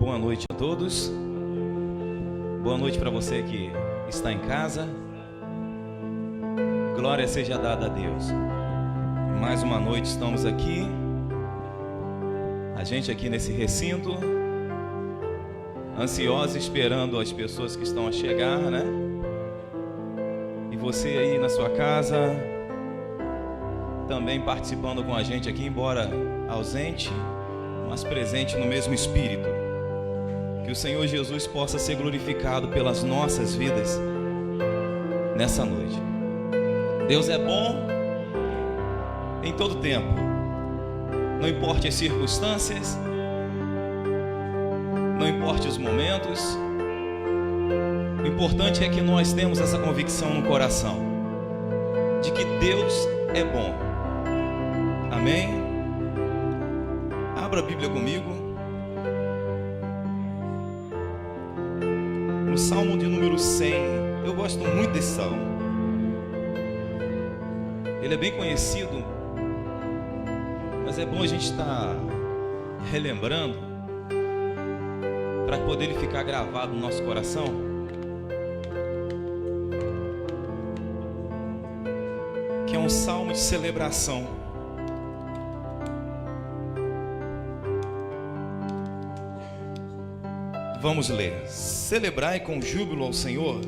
Boa noite a todos. Boa noite para você que está em casa. Glória seja dada a Deus. Mais uma noite estamos aqui. A gente aqui nesse recinto, ansiosos esperando as pessoas que estão a chegar, né? E você aí na sua casa, também participando com a gente aqui, embora ausente, mas presente no mesmo espírito. Que o Senhor Jesus possa ser glorificado pelas nossas vidas nessa noite. Deus é bom em todo tempo, não importa as circunstâncias, não importa os momentos. O importante é que nós temos essa convicção no coração de que Deus é bom. Amém? Abra a Bíblia comigo no Salmo de número 100. Eu gosto muito desse salmo. Ele é bem conhecido, mas é bom a gente estar relembrando para poder ele ficar gravado no nosso coração. Que é um salmo de celebração. Vamos ler. Celebrai com júbilo ao Senhor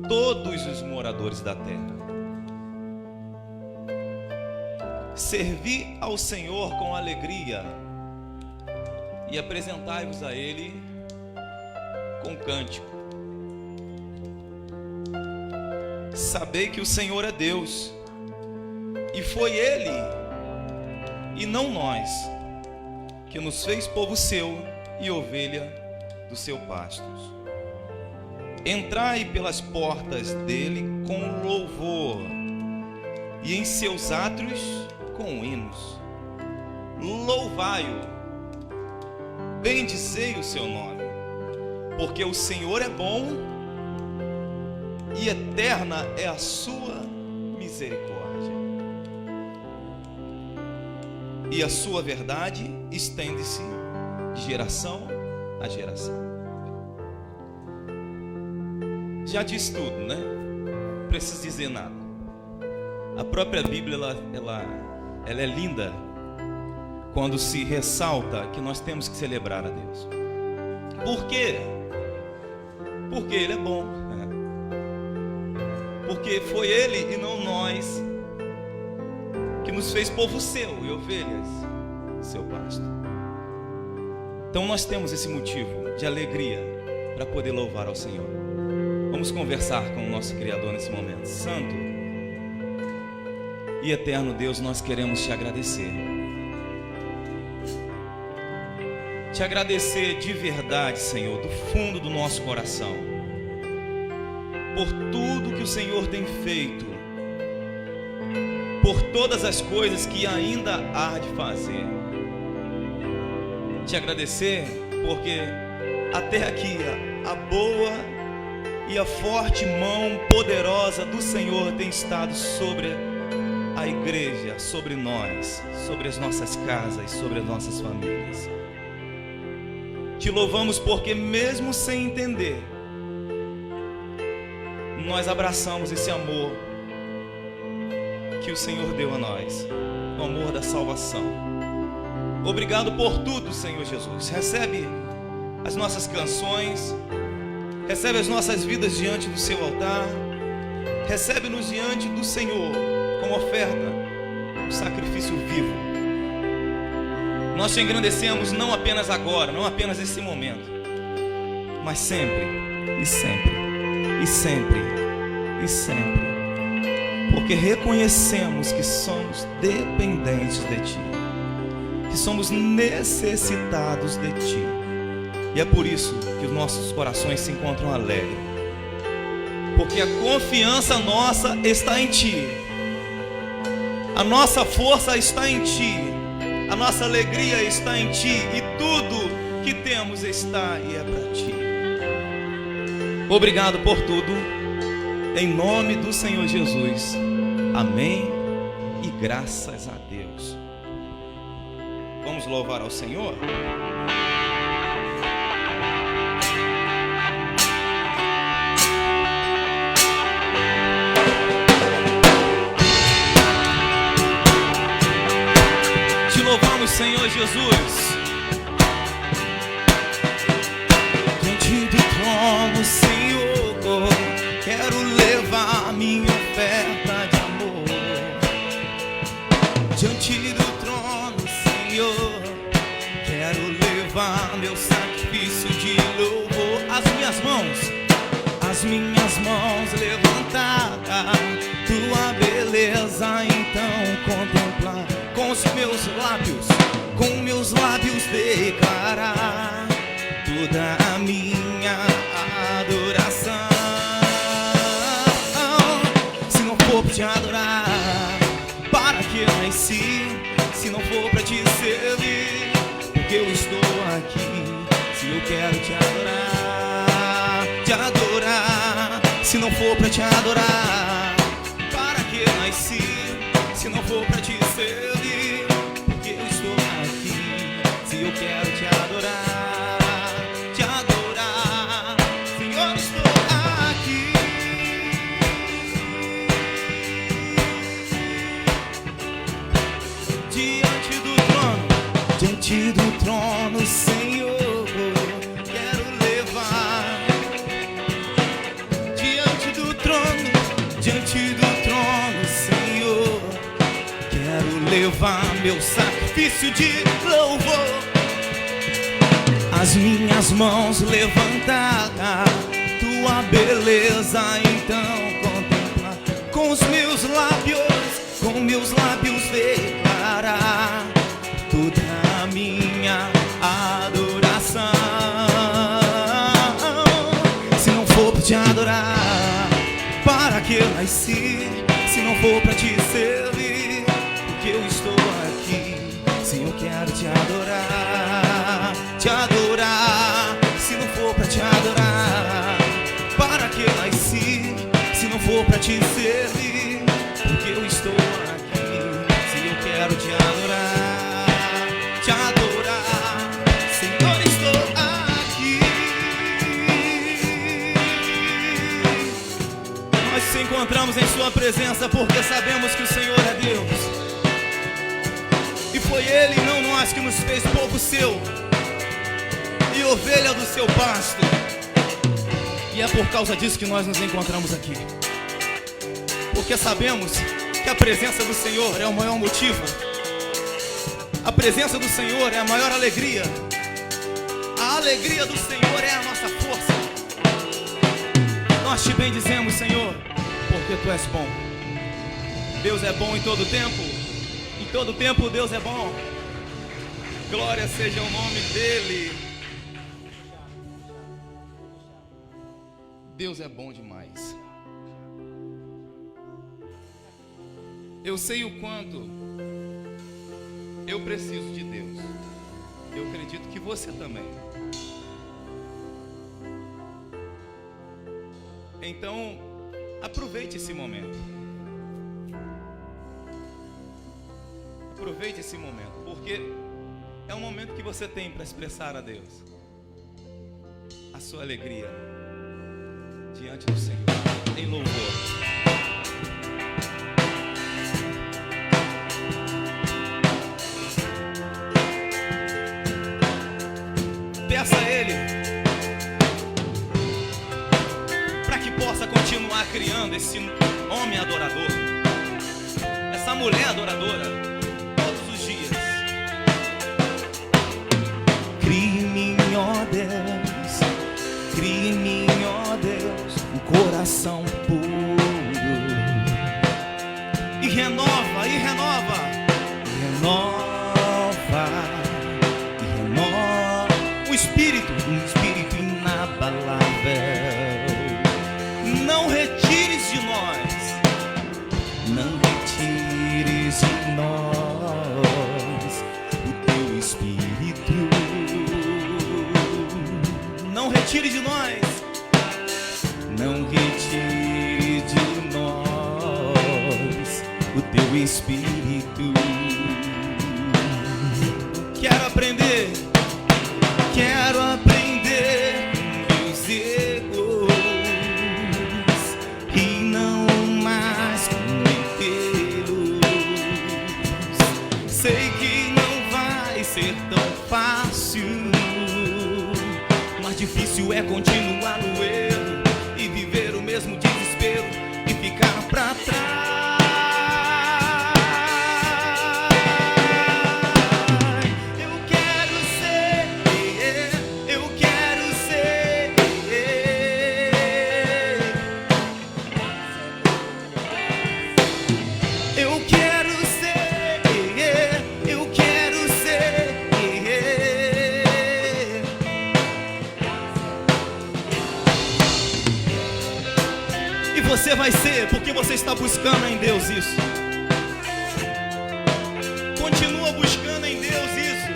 todos os moradores da terra. Servi ao Senhor com alegria e apresentai-vos a Ele com cântico. Sabei que o Senhor é Deus, e foi Ele, e não nós, que nos fez povo seu e ovelha do seu pasto. Entrai pelas portas dele com louvor, e em seus átrios com hinos. Louvai-o, bendizei o seu nome, porque o Senhor é bom e eterna é a sua misericórdia, e a sua verdade estende-se de geração a geração. Já diz tudo, né? Não preciso dizer nada. A própria Bíblia ela é linda quando se ressalta que nós temos que celebrar a Deus. Por quê? Porque Ele é bom. Porque foi Ele e não nós que nos fez povo seu e ovelhas do seu pasto. Então nós temos esse motivo de alegria para poder louvar ao Senhor. Vamos conversar com o nosso Criador nesse momento. Santo e eterno Deus, nós queremos te agradecer. Te agradecer de verdade, Senhor, do fundo do nosso coração, por tudo que o Senhor tem feito, por todas as coisas que ainda há de fazer. Te agradecer porque até aqui a boa e a forte mão poderosa do Senhor tem estado sobre a igreja, sobre nós, sobre as nossas casas, sobre as nossas famílias. Te louvamos porque mesmo sem entender, nós abraçamos esse amor que o Senhor deu a nós, o amor da salvação. Obrigado por tudo, Senhor Jesus. Recebe as nossas canções, recebe as nossas vidas diante do seu altar, recebe-nos diante do Senhor como oferta, um sacrifício vivo. Nós te engrandecemos não apenas agora, não apenas nesse momento, mas sempre, e sempre, e sempre, e sempre, porque reconhecemos que somos dependentes de Ti, que somos necessitados de Ti, e é por isso que os nossos corações se encontram alegres, porque a confiança nossa está em Ti, a nossa força está em Ti, a nossa alegria está em Ti, e tudo que temos está e é para Ti. Obrigado por tudo, em nome do Senhor Jesus. Amém e graças a Deus. Vamos louvar ao Senhor? louvamos, Senhor Jesus. Diante do trono, Senhor, quero levar minha oferta de amor. Diante do trono, Senhor, quero levar meu sacrifício de louvor. As minhas mãos levantadas, tua beleza então contemplar. Com meus lábios declarar toda a minha adoração. Se não for pra te adorar, para que nasci? Se não for pra te servir, porque eu estou aqui. Se eu quero te adorar, te adorar. Se não for pra te adorar, para que nasci? Se não for pra te servir, porque eu estou aqui. Se eu quero te adorar, te adorar, Senhor, estou aqui. Diante do trono, Senhor, quero levar. Diante do trono, Senhor, quero levar meu sacrifício de louvor. As minhas mãos levantadas, tua beleza então contemplar. Com meus lábios declarar toda a minha adoração. Se não for pra te adorar, para que eu nasci? Se não for pra te servir, porque eu estou aqui. Se eu quero te adorar, te adorar. Se não for pra te adorar, para que eu nasci? Se não for pra te servir, porque eu estou aqui. Se eu quero te adorar, te adorar, Senhor, estou aqui. Nós nos encontramos em sua presença porque sabemos que o Senhor é Deus. E foi Ele e não nós que nos fez povo seu e ovelha do seu pasto. E é por causa disso que nós nos encontramos aqui, porque sabemos que a presença do Senhor é o maior motivo. A presença do Senhor é a maior alegria. A alegria do Senhor é a nossa força. Nós te bendizemos, Senhor, porque Tu és bom. Deus é bom em todo tempo. Em todo tempo Deus é bom. Glória seja o nome dEle. Deus é bom demais. Eu sei o quanto eu preciso de Deus. Eu acredito que você também. Então, aproveite esse momento. Aproveite esse momento, porque é um momento que você tem para expressar a Deus a sua alegria diante do Senhor, em louvor. Peça a Ele para que possa continuar criando esse homem adorador, essa mulher adoradora, todos os dias. Crie em mim, ó Deus, crie em mim, ó Deus, um coração puro. E renova, e renova, e renova, e renova um espírito inabalável. Não retires de nós, não retires de nós o teu espírito. Não retire de nós, não retire de nós o teu espírito. Quero aprender meus erros e não mais cometê-los. Sei que não vai ser tão fácil. Mais difícil é continuar no erro e viver o mesmo desespero e ficar pra trás. Você vai ser, porque você está buscando em Deus isso. Continua buscando em Deus isso,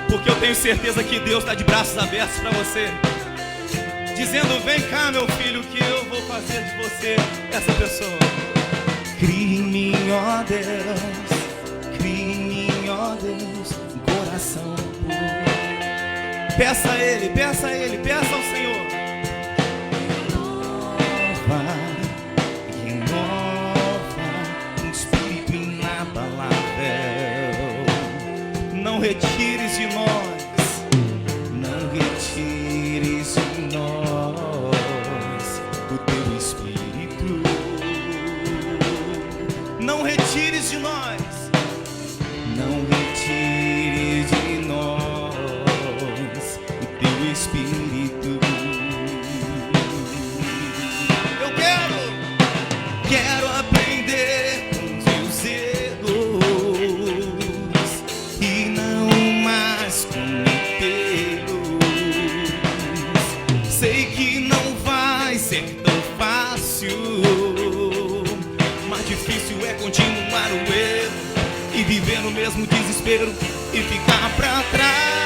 porque eu tenho certeza que Deus está de braços abertos para você, dizendo: vem cá, meu filho, que eu vou fazer de você essa pessoa. Crie em mim, ó Deus, crie em mim, ó Deus, um coração puro. Peça a Ele, peça a Ele, peça ao Senhor. Renova um espírito inabalável. Não retires de nós, não retires de nós o teu espírito. Não retires de nós, não retires de nós Espírito. Eu quero aprender com os meus erros e não mais cometê-los. Sei que não vai ser tão fácil, mais difícil é continuar o erro e viver no mesmo desespero e ficar pra trás.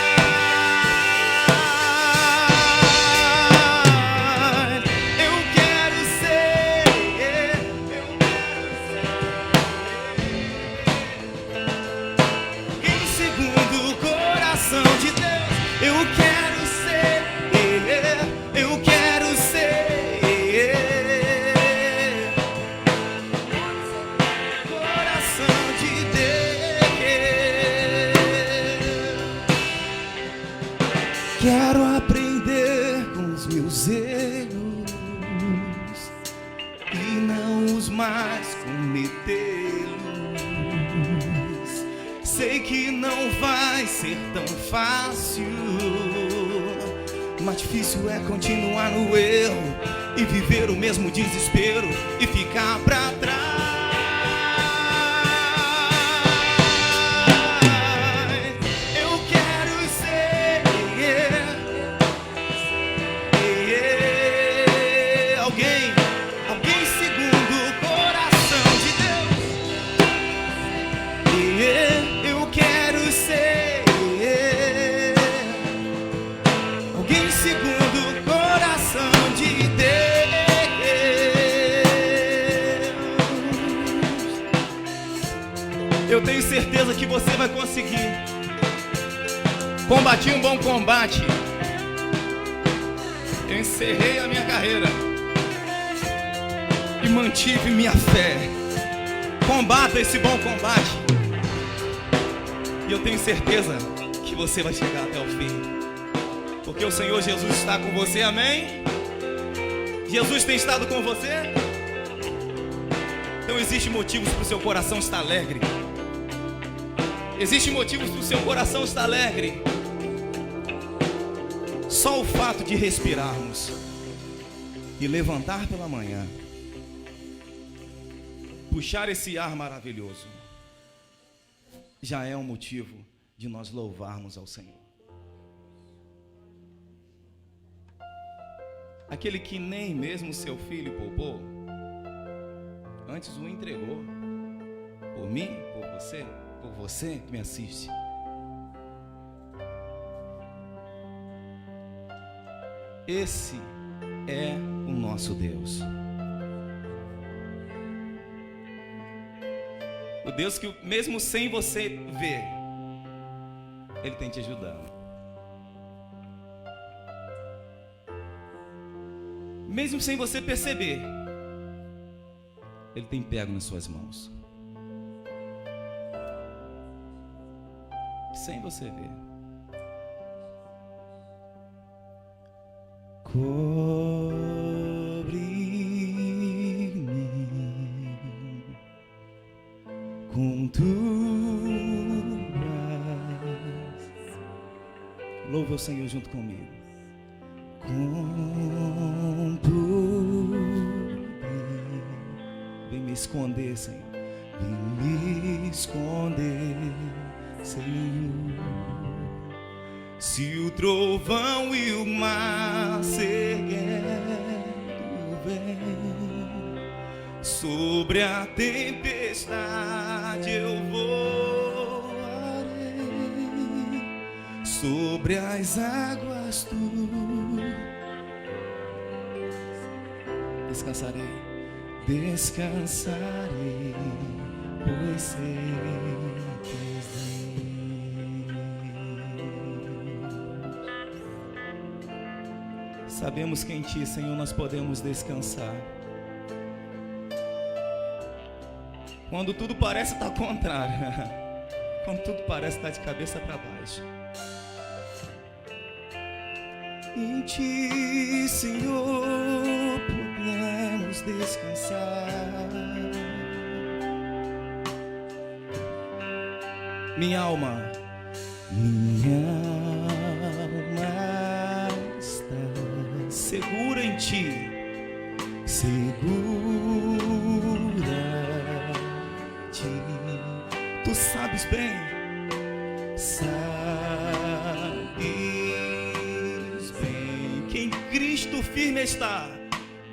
Quero aprender com os meus erros e não os mais cometê-los. Sei que não vai ser tão fácil, mas difícil é continuar no erro e viver o mesmo desespero e ficar pra trás. Eu tenho certeza que você vai conseguir. Combati um bom combate. Eu encerrei a minha carreira e mantive minha fé. Combata esse bom combate. E eu tenho certeza que você vai chegar até o fim, porque o Senhor Jesus está com você, amém? Jesus tem estado com você. Então existem motivos para o seu coração estar alegre. Existem motivos para o seu coração estar alegre. Só o fato de respirarmos e levantar pela manhã, puxar esse ar maravilhoso, já é um motivo de nós louvarmos ao Senhor. Aquele que nem mesmo seu filho poupou, antes o entregou por mim, por você que me assiste. Esse é o nosso Deus. O Deus que mesmo sem você ver, Ele tem te ajudado. Mesmo sem você perceber, Ele tem pego nas suas mãos. sem você ver. Cobre-me com tuas. Louva o Senhor junto comigo. Com tuas. Vem me esconder, Senhor. Vem me esconder, Senhor. Se o trovão e o mar se erguendo vem, sobre a tempestade eu voarei, sobre as águas tu descansarei, descansarei, pois sei que és Deus. Sabemos que em Ti, Senhor, nós podemos descansar. Quando tudo parece estar contrário, quando tudo parece estar de cabeça para baixo. Em Ti, Senhor, podemos descansar. Minha alma está segura em Ti, segura Ti. Tu sabes bem, que em Cristo firme está,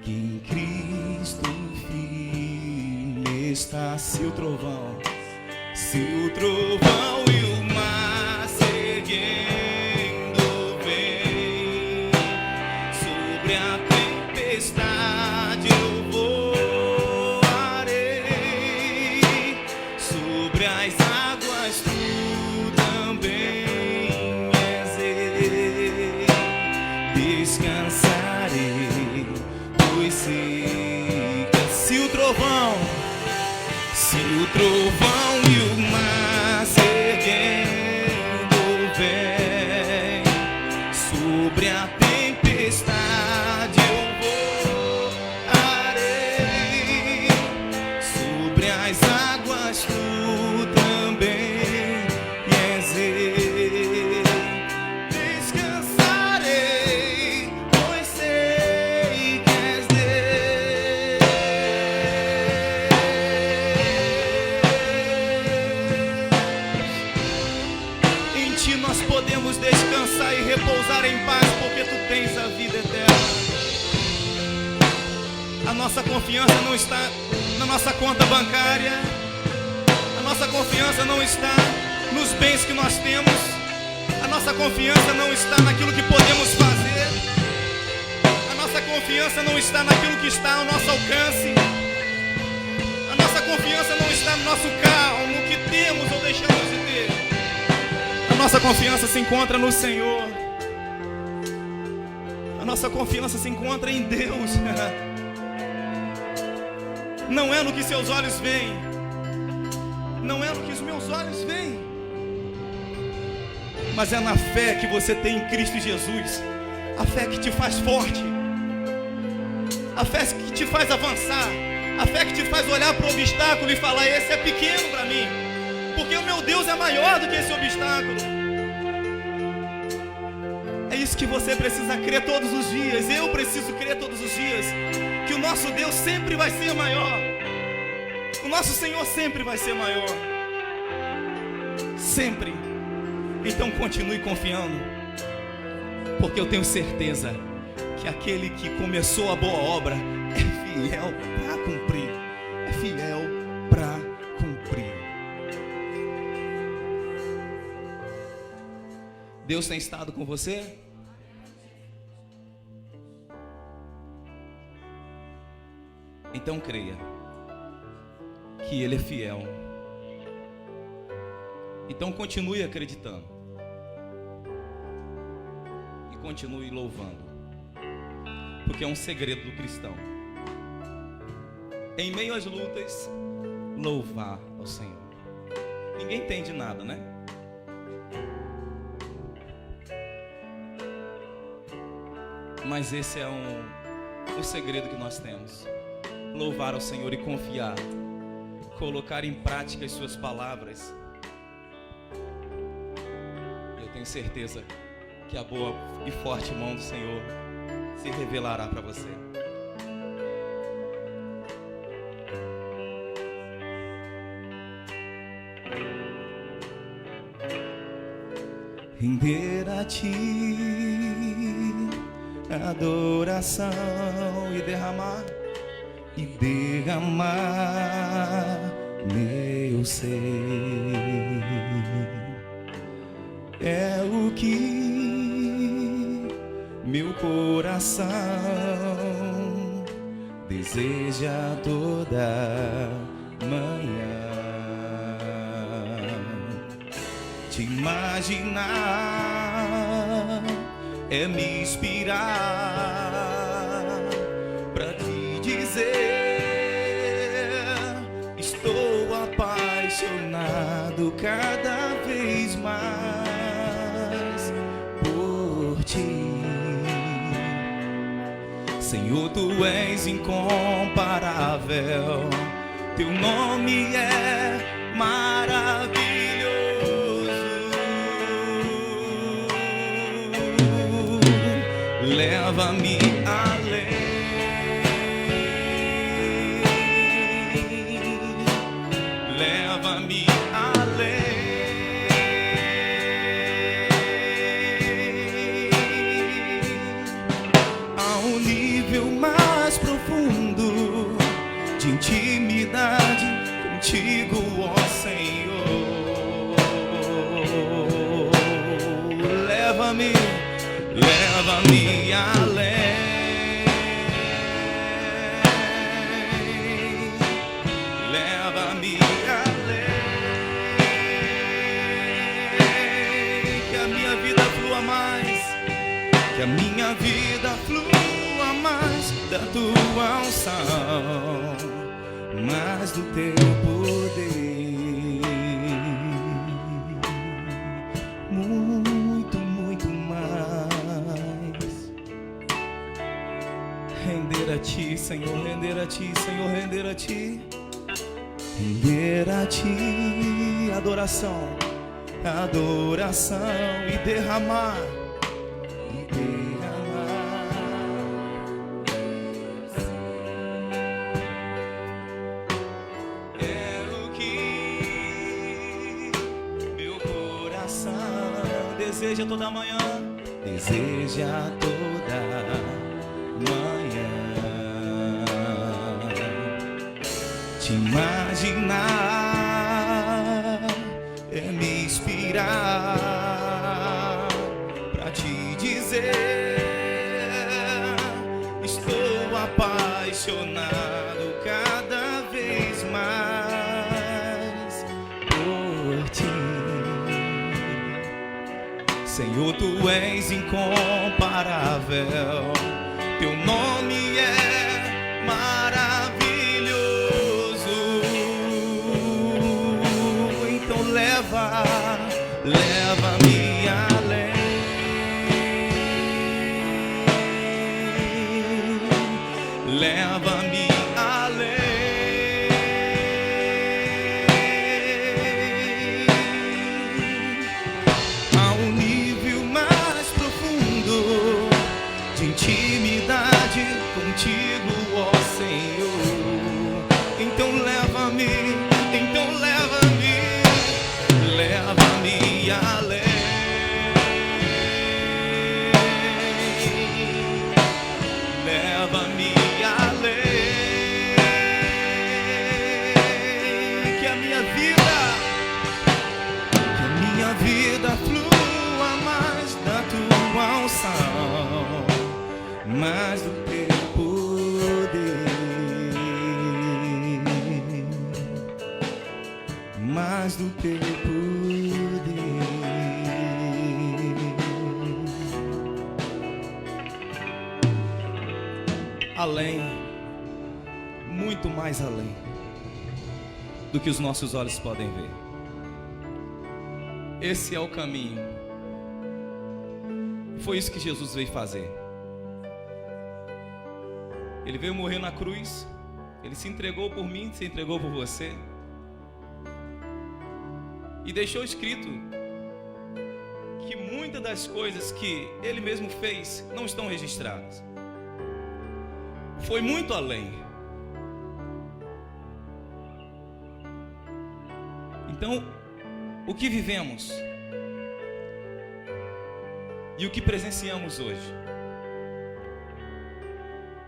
que em Cristo firme está. Se o trovão e o mar se erguendo vem, sobre a tempestade eu voarei, sobre as águas tu também és Ele. Descansarei, pois sei que se o trovão e o mar se erguendo vem, sobre a tempestade eu voarei, sobre as águas tu também és Ele. Descansarei, pois sei que és Deus. Em Ti nós podemos descansar e repousar em paz, porque Tu tens a vida eterna. A nossa confiança não está na nossa conta bancária, a nossa confiança não está nos bens que nós temos, a nossa confiança não está naquilo que podemos fazer, a nossa confiança não está naquilo que está ao nosso alcance, a nossa confiança não está no nosso carro, no que temos ou deixamos de ter. A nossa confiança se encontra no Senhor. A nossa confiança se encontra em Deus. Não é no que seus olhos veem, não é no que os meus olhos veem, mas é na fé que você tem em Cristo Jesus. A fé que te faz forte, a fé que te faz avançar, a fé que te faz olhar para o obstáculo e falar: esse é pequeno para mim, porque o meu Deus é maior do que esse obstáculo. É isso que você precisa crer todos os dias. Eu preciso crer todos os dias que o nosso Deus sempre vai ser maior, o nosso Senhor sempre vai ser maior, sempre. Então continue confiando, porque eu tenho certeza que aquele que começou a boa obra é fiel para cumprir, é fiel para cumprir. Deus tem estado com você? Então creia que Ele é fiel. Então continue acreditando e continue louvando, porque é um segredo do cristão. Em meio às lutas, louvar ao Senhor. Ninguém entende nada, né? Mas esse é um segredo que nós temos: louvar ao Senhor e confiar, colocar em prática as suas palavras. Eu tenho certeza que a boa e forte mão do Senhor se revelará para você. Render a Ti adoração e derramar meu ser. É o que meu coração deseja toda manhã. Te imaginar é me inspirar pra te dizer: estou apaixonado cada vez mais por Ti. Senhor, Tu és incomparável, Teu nome é maravilhoso. Leva-me além, leva-me além, a um nível mais profundo de intimidade contigo, ó Senhor. Leva-me além, leva-me além, que a minha vida flua mais, que a minha vida flua mais da Tua unção, mais do Teu poder. Render a Ti, Senhor, render a Ti, Senhor, render a Ti. Render a Ti adoração, adoração e derramar, é o que meu coração deseja toda manhã, deseja toda manhã. Te imaginar é me inspirar pra te dizer: estou apaixonado cada vez mais por Ti. Senhor, Tu és incomparável, Teu nome é maravilhoso. Então leva-me além, leva-me além, a um nível mais profundo de intimidade contigo, ó Senhor. Então leva-me além, leva-me além, que a minha vida flua mais da Tua unção, mais do Teu poder, mais do Teu poder. Além, muito mais além do que os nossos olhos podem ver. Esse é o caminho. Foi isso que Jesus veio fazer. Ele veio morrer na cruz. Ele se entregou por mim, se entregou por você. E deixou escrito que muitas das coisas que Ele mesmo fez não estão registradas. Foi muito além. Então, o que vivemos e o que presenciamos hoje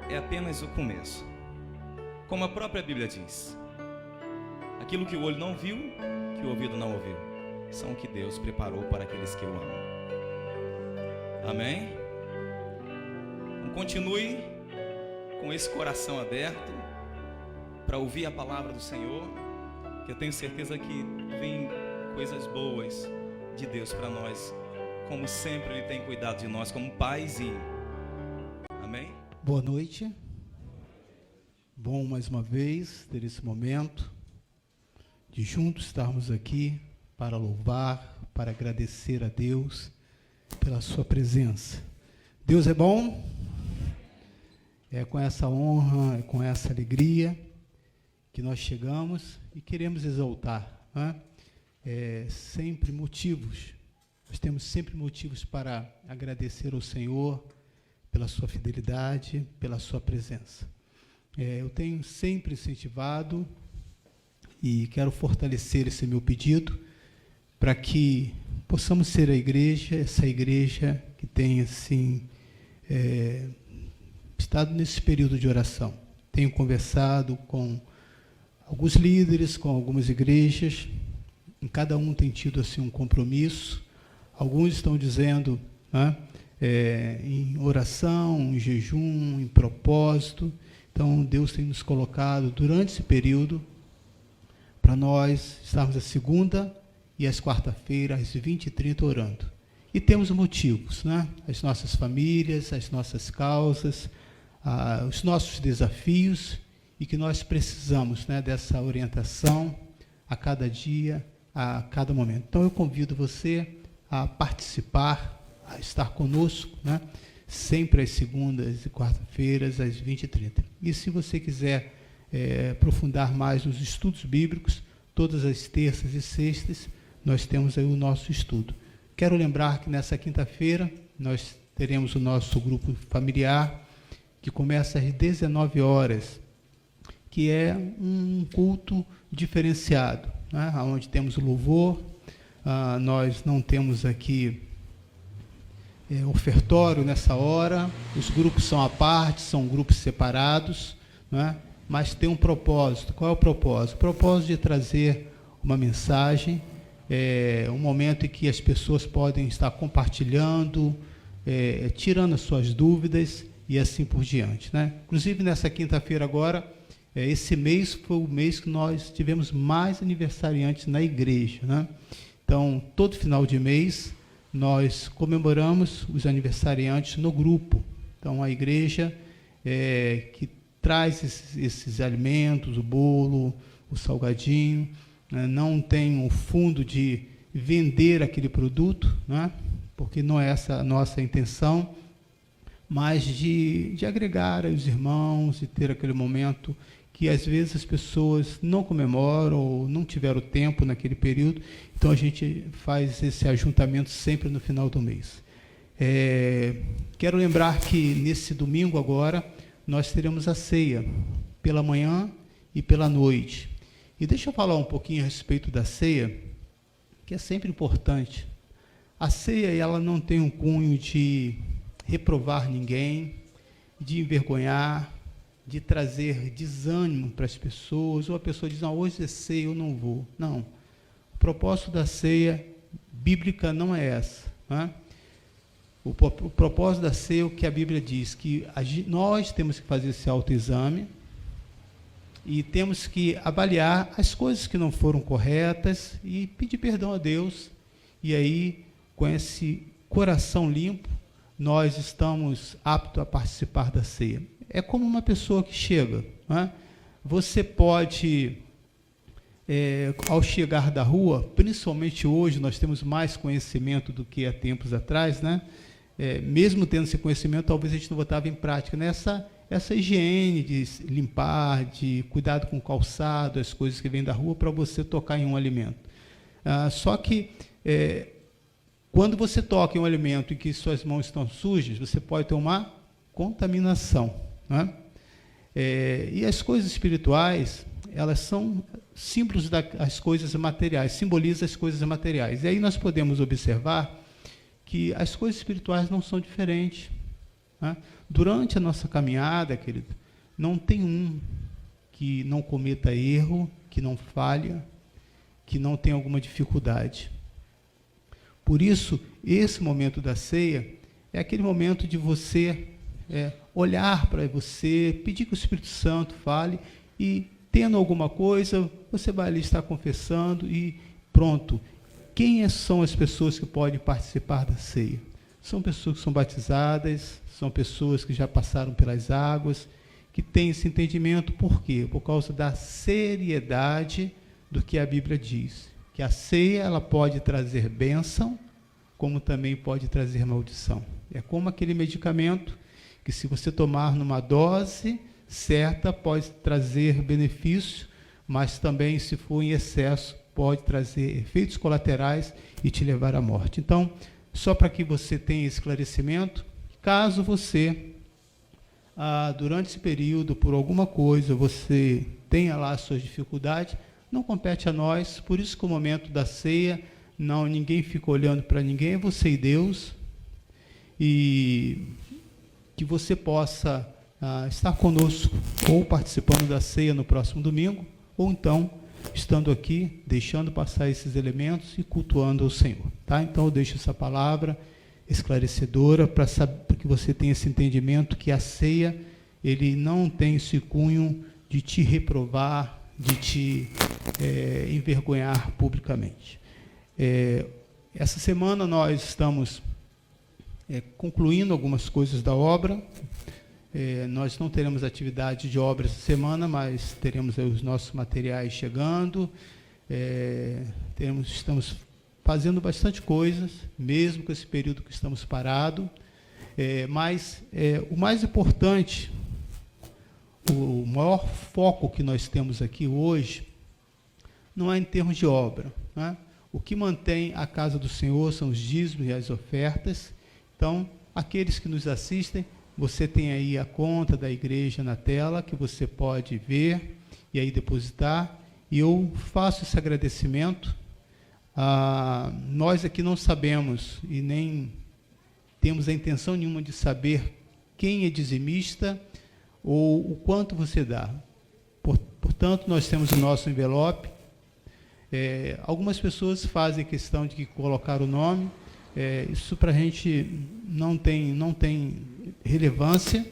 é apenas o começo. Como a própria Bíblia diz, aquilo que o olho não viu, que o ouvido não ouviu, são o que Deus preparou para aqueles que o amam. Amém? Então, continue com esse coração aberto para ouvir a palavra do Senhor, que eu tenho certeza que vem coisas boas de Deus para nós, como sempre Ele tem cuidado de nós como paizinho. Amém? Boa noite. Bom, mais uma vez, ter esse momento de juntos estarmos aqui para louvar, para agradecer a Deus pela sua presença. Deus é bom, é com essa honra, é com essa alegria que nós chegamos e queremos exaltar, né? Sempre motivos, nós temos sempre motivos para agradecer ao Senhor pela sua fidelidade, pela sua presença. Eu tenho sempre incentivado e quero fortalecer esse meu pedido para que possamos ser a igreja, essa igreja que tem assim estado nesse período de oração. Tenho conversado com alguns líderes, com algumas igrejas, em cada um tem tido assim um compromisso. Alguns estão dizendo, né, em oração, em jejum, em propósito. Então, Deus tem nos colocado durante esse período para nós estarmos a segunda e às quarta-feiras, às 20h30, orando. E temos motivos, né? As nossas famílias, as nossas causas, os nossos desafios, e que nós precisamos, né, dessa orientação a cada dia, a cada momento. Então, eu convido você a participar, a estar conosco, né? Sempre às segundas e quarta-feiras, às 20h30. E se você quiser aprofundar mais nos estudos bíblicos, todas as terças e sextas, nós temos aí o nosso estudo. Quero lembrar que nessa quinta-feira, nós teremos o nosso grupo familiar, que começa às 19 horas, que é um culto diferenciado, né? Onde temos o louvor, nós não temos aqui ofertório nessa hora, os grupos são à parte, são grupos separados, né? Mas tem um propósito. Qual é o propósito? O propósito de trazer uma mensagem, um momento em que as pessoas podem estar compartilhando, tirando as suas dúvidas e assim por diante, né? Inclusive, nessa quinta-feira agora, esse mês foi o mês que nós tivemos mais aniversariantes na igreja, né? Então, todo final de mês, nós comemoramos os aniversariantes no grupo. Então, a igreja que traz esses alimentos, o bolo, o salgadinho, né, não tem o fundo de vender aquele produto, né, porque não é essa a nossa intenção, mas de agregar os irmãos e ter aquele momento que às vezes as pessoas não comemoram ou não tiveram tempo naquele período. Então, a gente faz esse ajuntamento sempre no final do mês. Quero lembrar que nesse domingo agora, nós teremos a ceia, pela manhã e pela noite. E deixa eu falar um pouquinho a respeito da ceia, que é sempre importante. A ceia, ela não tem um cunho de reprovar ninguém, de envergonhar, de trazer desânimo para as pessoas, ou a pessoa diz, não, hoje é ceia, eu não vou. Não. O propósito da ceia bíblica não é essa, né? O propósito da ceia é o que a Bíblia diz, que nós temos que fazer esse autoexame e temos que avaliar as coisas que não foram corretas e pedir perdão a Deus. E aí, com esse coração limpo, nós estamos aptos a participar da ceia. É como uma pessoa que chega, né? Você pode, ao chegar da rua, principalmente hoje, nós temos mais conhecimento do que há tempos atrás, né? Mesmo tendo esse conhecimento, talvez a gente não botava em prática. Nessa essa higiene de limpar, de cuidado com o calçado, as coisas que vêm da rua, para você tocar em um alimento. Só que, quando você toca em um alimento em que suas mãos estão sujas, você pode ter uma contaminação, né? E as coisas espirituais, elas são símbolos das coisas materiais, simbolizam as coisas materiais. E aí nós podemos observar que as coisas espirituais não são diferentes, né? Durante a nossa caminhada, querido, não tem um que não cometa erro, que não falha, que não tenha alguma dificuldade. Por isso, esse momento da ceia é aquele momento de você olhar para você, pedir que o Espírito Santo fale, e tendo alguma coisa, você vai ali estar confessando e pronto. Quem são as pessoas que podem participar da ceia? São pessoas que são batizadas, são pessoas que já passaram pelas águas, que têm esse entendimento. Por quê? Por causa da seriedade do que a Bíblia diz. Que a ceia, ela pode trazer bênção, como também pode trazer maldição. É como aquele medicamento que, se você tomar numa dose certa, pode trazer benefício, mas também, se for em excesso, pode trazer efeitos colaterais e te levar à morte. Então, só para que você tenha esclarecimento, caso você, durante esse período, por alguma coisa, você tenha lá as suas dificuldades, não compete a nós. Por isso que o momento da ceia, ninguém fica olhando para ninguém, é você e Deus, e que você possa estar conosco, ou participando da ceia no próximo domingo, ou então estando aqui, deixando passar esses elementos e cultuando ao Senhor. Tá? Então eu deixo essa palavra esclarecedora para que você tenha esse entendimento que a ceia, ele não tem esse cunho de te reprovar, de te envergonhar publicamente. Essa semana nós estamos concluindo algumas coisas da obra. Nós não teremos atividade de obra essa semana, mas teremos os nossos materiais chegando. Estamos fazendo bastante coisas, mesmo com esse período que estamos parados. Mas o mais importante, o maior foco que nós temos aqui hoje, não é em termos de obra, né? O que mantém a casa do Senhor são os dízimos e as ofertas. Então, aqueles que nos assistem, você tem aí a conta da igreja na tela, que você pode ver e aí depositar. E eu faço esse agradecimento. Nós aqui não sabemos e nem temos a intenção nenhuma de saber quem é dizimista ou o quanto você dá. Portanto, nós temos o nosso envelope. Algumas pessoas fazem questão de colocar o nome. Isso para a gente não tem relevância,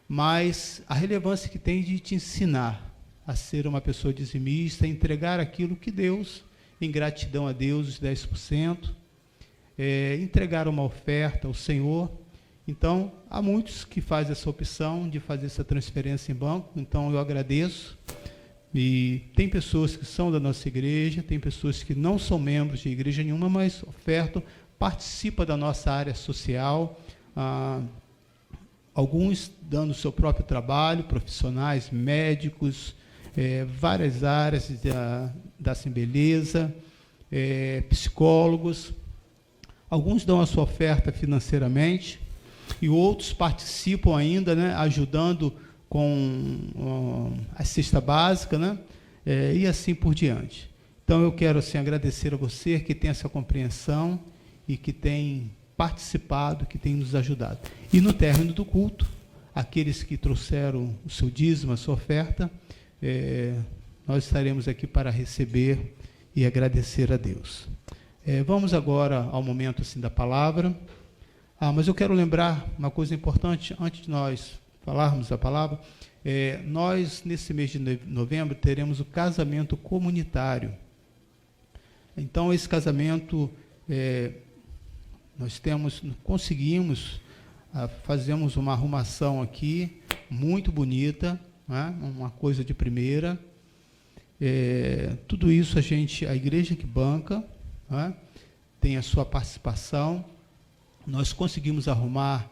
mas a relevância que tem de te ensinar a ser uma pessoa dizimista, entregar aquilo que Deus, em gratidão a Deus, os 10%, entregar uma oferta ao Senhor. Então, há muitos que fazem essa opção de fazer essa transferência em banco, então eu agradeço. E tem pessoas que são da nossa igreja, tem pessoas que não são membros de igreja nenhuma, mas ofertam, participam da nossa área social, alguns dando o seu próprio trabalho, profissionais, médicos, várias áreas da beleza, psicólogos. Alguns dão a sua oferta financeiramente e outros participam ainda, né, ajudando com a cesta básica, né, e assim por diante. Então, eu quero assim, agradecer a você que tem essa compreensão e que tem participado, que tem nos ajudado. E no término do culto, aqueles que trouxeram o seu dízimo, a sua oferta, nós estaremos aqui para receber e agradecer a Deus. Vamos agora ao momento assim, da palavra. Mas eu quero lembrar uma coisa importante, antes de nós falarmos a palavra. Nós, nesse mês de novembro, teremos o casamento comunitário. Então, esse casamento, nós conseguimos, fazemos uma arrumação aqui, muito bonita, né? Uma coisa de primeira. Tudo isso a igreja que banca, né? Tem a sua participação. Nós conseguimos arrumar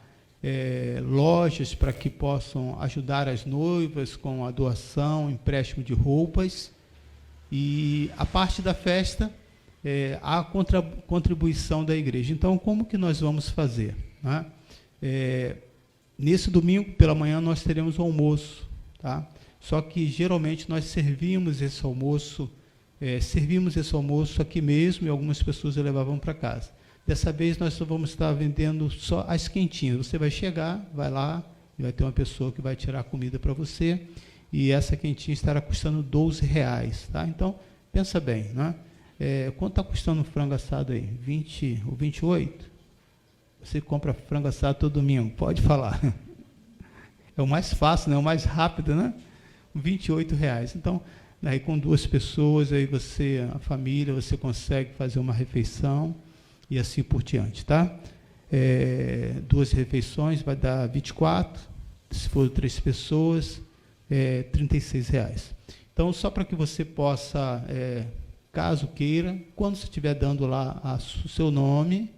lojas para que possam ajudar as noivas com a doação, empréstimo de roupas. E a parte da festa, a contribuição da igreja. Então, como que nós vamos fazer, né? Nesse domingo, pela manhã, nós teremos o almoço, tá? Só que, geralmente, nós servimos esse almoço aqui mesmo, e algumas pessoas levavam para casa. Dessa vez, nós só vamos estar vendendo só as quentinhas. Você vai chegar, vai lá, e vai ter uma pessoa que vai tirar a comida para você, e essa quentinha estará custando R$12, tá? Então, pensa bem, né? Quanto está custando um frango assado aí? 20 ou 28? Você compra frango assado todo domingo, pode falar. É o mais fácil, né? O mais rápido, né? R$28. Então, aí com 2 pessoas, aí a família, você consegue fazer uma refeição e assim por diante, tá? 2 refeições vai dar 24, se for 3 pessoas, R$36. Então, só para que você possa, caso queira, quando você estiver dando lá o seu nome,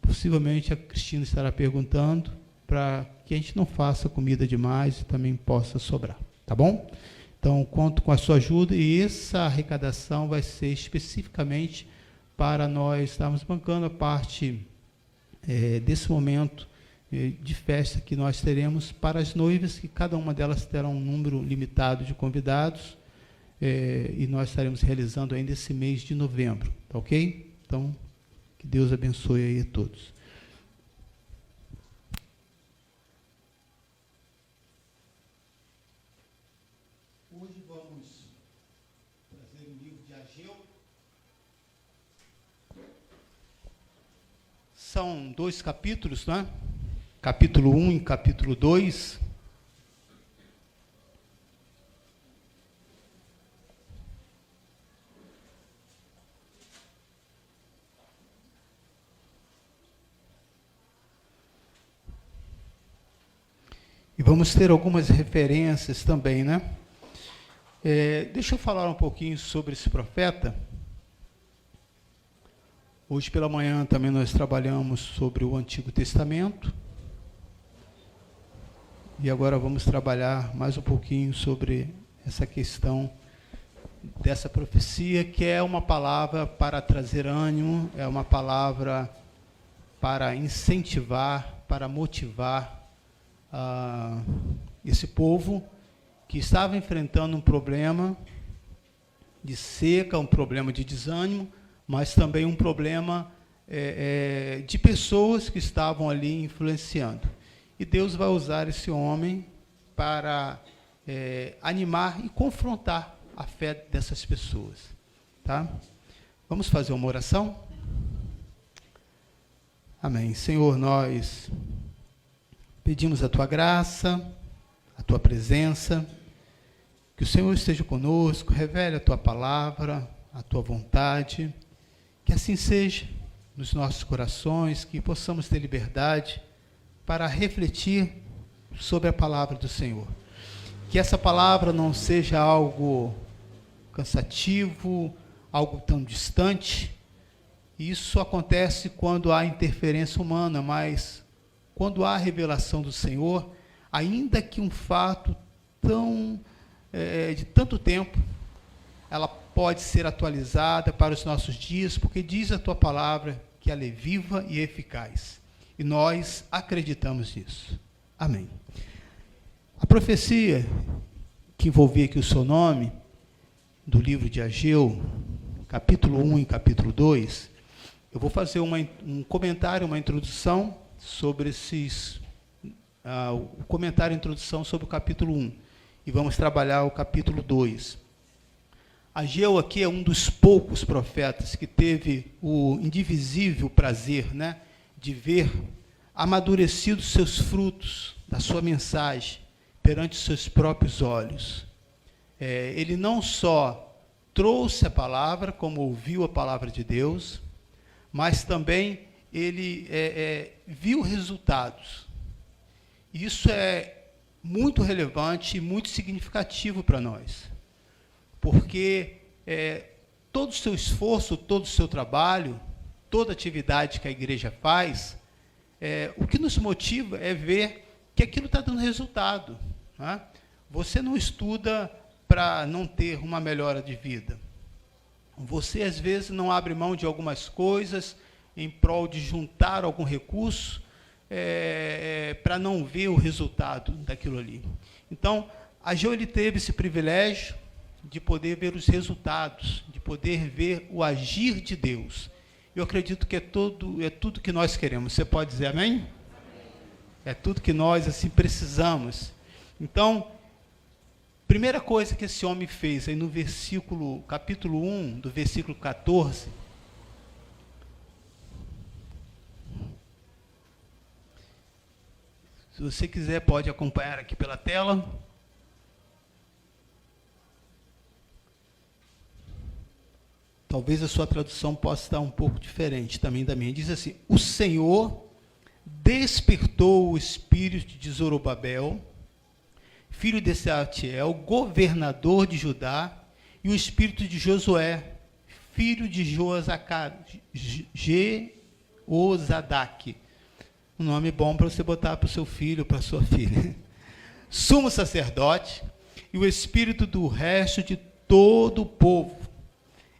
possivelmente a Cristina estará perguntando para que a gente não faça comida demais e também possa sobrar, tá bom? Então, conto com a sua ajuda, e essa arrecadação vai ser especificamente para nós estarmos bancando a parte desse momento de festa que nós teremos para as noivas, que cada uma delas terá um número limitado de convidados, e nós estaremos realizando ainda esse mês de novembro, tá ok? Então, que Deus abençoe aí a todos. Hoje vamos trazer o livro de Ageu. São 2 capítulos, né? Capítulo 1 e capítulo 2. E vamos ter algumas referências também, né? Deixa eu falar um pouquinho sobre esse profeta. Hoje pela manhã também nós trabalhamos sobre o Antigo Testamento. E agora vamos trabalhar mais um pouquinho sobre essa questão dessa profecia, que é uma palavra para trazer ânimo, é uma palavra para incentivar, para motivar esse povo que estava enfrentando um problema de seca, um problema de desânimo, mas também um problema de pessoas que estavam ali influenciando. E Deus vai usar esse homem para animar e confrontar a fé dessas pessoas. Tá? Vamos fazer uma oração? Amém. Senhor, nós pedimos a Tua graça, a Tua presença, que o Senhor esteja conosco, revele a Tua palavra, a Tua vontade, que assim seja nos nossos corações, que possamos ter liberdade para refletir sobre a palavra do Senhor. Que essa palavra não seja algo cansativo, algo tão distante. Isso acontece quando há interferência humana, mas quando há revelação do Senhor, ainda que um fato de tanto tempo, ela pode ser atualizada para os nossos dias, porque diz a Tua palavra que ela é viva e eficaz. E nós acreditamos nisso. Amém. A profecia que envolvia aqui o seu nome, do livro de Ageu, capítulo 1 e capítulo 2, eu vou fazer um comentário, uma introdução sobre o comentário e introdução sobre o capítulo 1. E vamos trabalhar o capítulo 2. Ageu aqui é um dos poucos profetas que teve o indivisível prazer, né, de ver amadurecidos seus frutos da sua mensagem perante os seus próprios olhos. Ele não só trouxe a palavra, como ouviu a palavra de Deus, mas também ele viu resultados. Isso é muito relevante e muito significativo para nós, porque todo o seu esforço, todo o seu trabalho, toda atividade que a igreja faz, o que nos motiva é ver que aquilo está dando resultado. Né? Você não estuda para não ter uma melhora de vida. Você, às vezes, não abre mão de algumas coisas em prol de juntar algum recurso para não ver o resultado daquilo ali. Então, Ageu ele teve esse privilégio de poder ver os resultados, de poder ver o agir de Deus. Eu acredito que é tudo que nós queremos. Você pode dizer amém? Amém. É tudo que nós assim precisamos. Então, primeira coisa que esse homem fez, aí no capítulo 1, do versículo 14, se você quiser, pode acompanhar aqui pela tela. Talvez a sua tradução possa estar um pouco diferente também da minha. Diz assim: o Senhor despertou o espírito de Zorobabel, filho de Sealtiel, governador de Judá, e o espírito de Josué, filho de Jeozadaque. Um nome bom para você botar para o seu filho, para a sua filha. Sumo sacerdote, e o espírito do resto de todo o povo.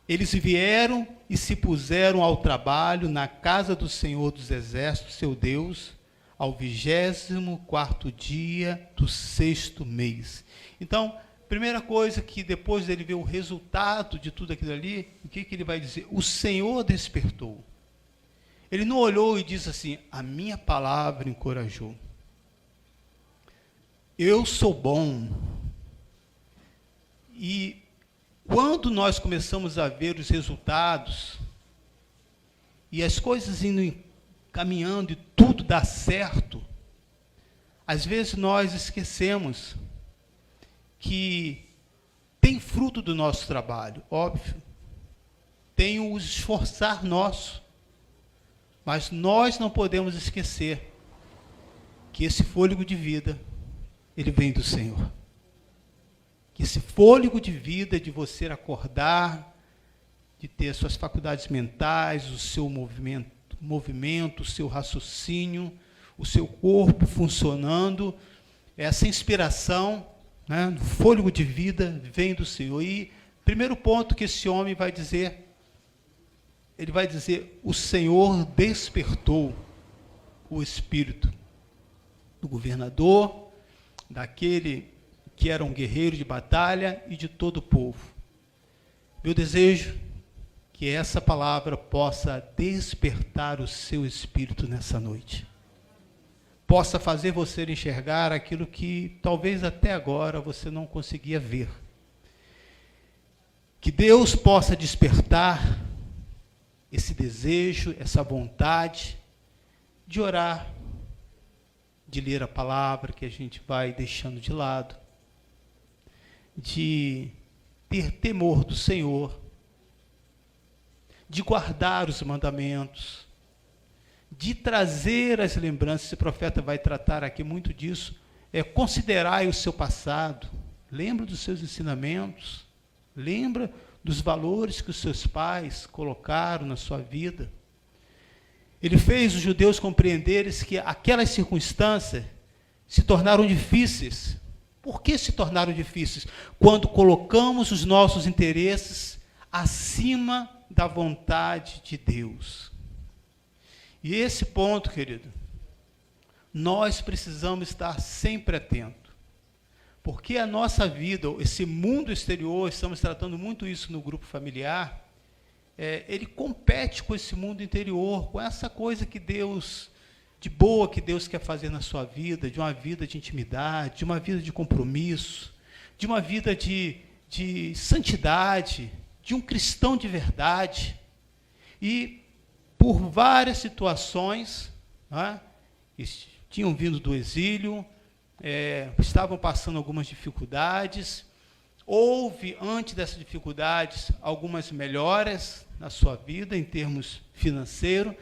Eles vieram e se puseram ao trabalho na casa do Senhor dos Exércitos, seu Deus, ao 24º dia do 6º mês. Então, primeira coisa que depois dele ver o resultado de tudo aquilo ali, o que ele vai dizer? O Senhor despertou. Ele não olhou e disse assim: a minha palavra encorajou. Eu sou bom. E quando nós começamos a ver os resultados, e as coisas indo caminhando e tudo dá certo, às vezes nós esquecemos que tem fruto do nosso trabalho, óbvio, tem o esforçar nosso, mas nós não podemos esquecer que esse fôlego de vida, ele vem do Senhor. Que esse fôlego de vida, de você acordar, de ter suas faculdades mentais, o seu movimento, o seu raciocínio, o seu corpo funcionando, essa inspiração, né, o fôlego de vida vem do Senhor. E primeiro ponto que esse homem vai dizer, ele vai dizer: o Senhor despertou o espírito do governador, daquele que era um guerreiro de batalha e de todo o povo. Meu desejo que essa palavra possa despertar o seu espírito nessa noite. Possa fazer você enxergar aquilo que talvez até agora você não conseguia ver. Que Deus possa despertar esse desejo, essa vontade de orar, de ler a palavra que a gente vai deixando de lado, de ter temor do Senhor, de guardar os mandamentos, de trazer as lembranças. Esse profeta vai tratar aqui muito disso. Considerai o seu passado, lembra dos seus ensinamentos, lembra dos valores que os seus pais colocaram na sua vida. Ele fez os judeus compreenderem que aquelas circunstâncias se tornaram difíceis. Por que se tornaram difíceis? Quando colocamos os nossos interesses acima da vontade de Deus. E esse ponto, querido, nós precisamos estar sempre atentos. Porque a nossa vida, esse mundo exterior, estamos tratando muito isso no grupo familiar, ele compete com esse mundo interior, com essa coisa que Deus, de boa que Deus quer fazer na sua vida, de uma vida de intimidade, de uma vida de compromisso, de uma vida de santidade, de um cristão de verdade. E por várias situações, né, tinham vindo do exílio, estavam passando algumas dificuldades. Houve, antes dessas dificuldades, algumas melhoras na sua vida, em termos financeiros,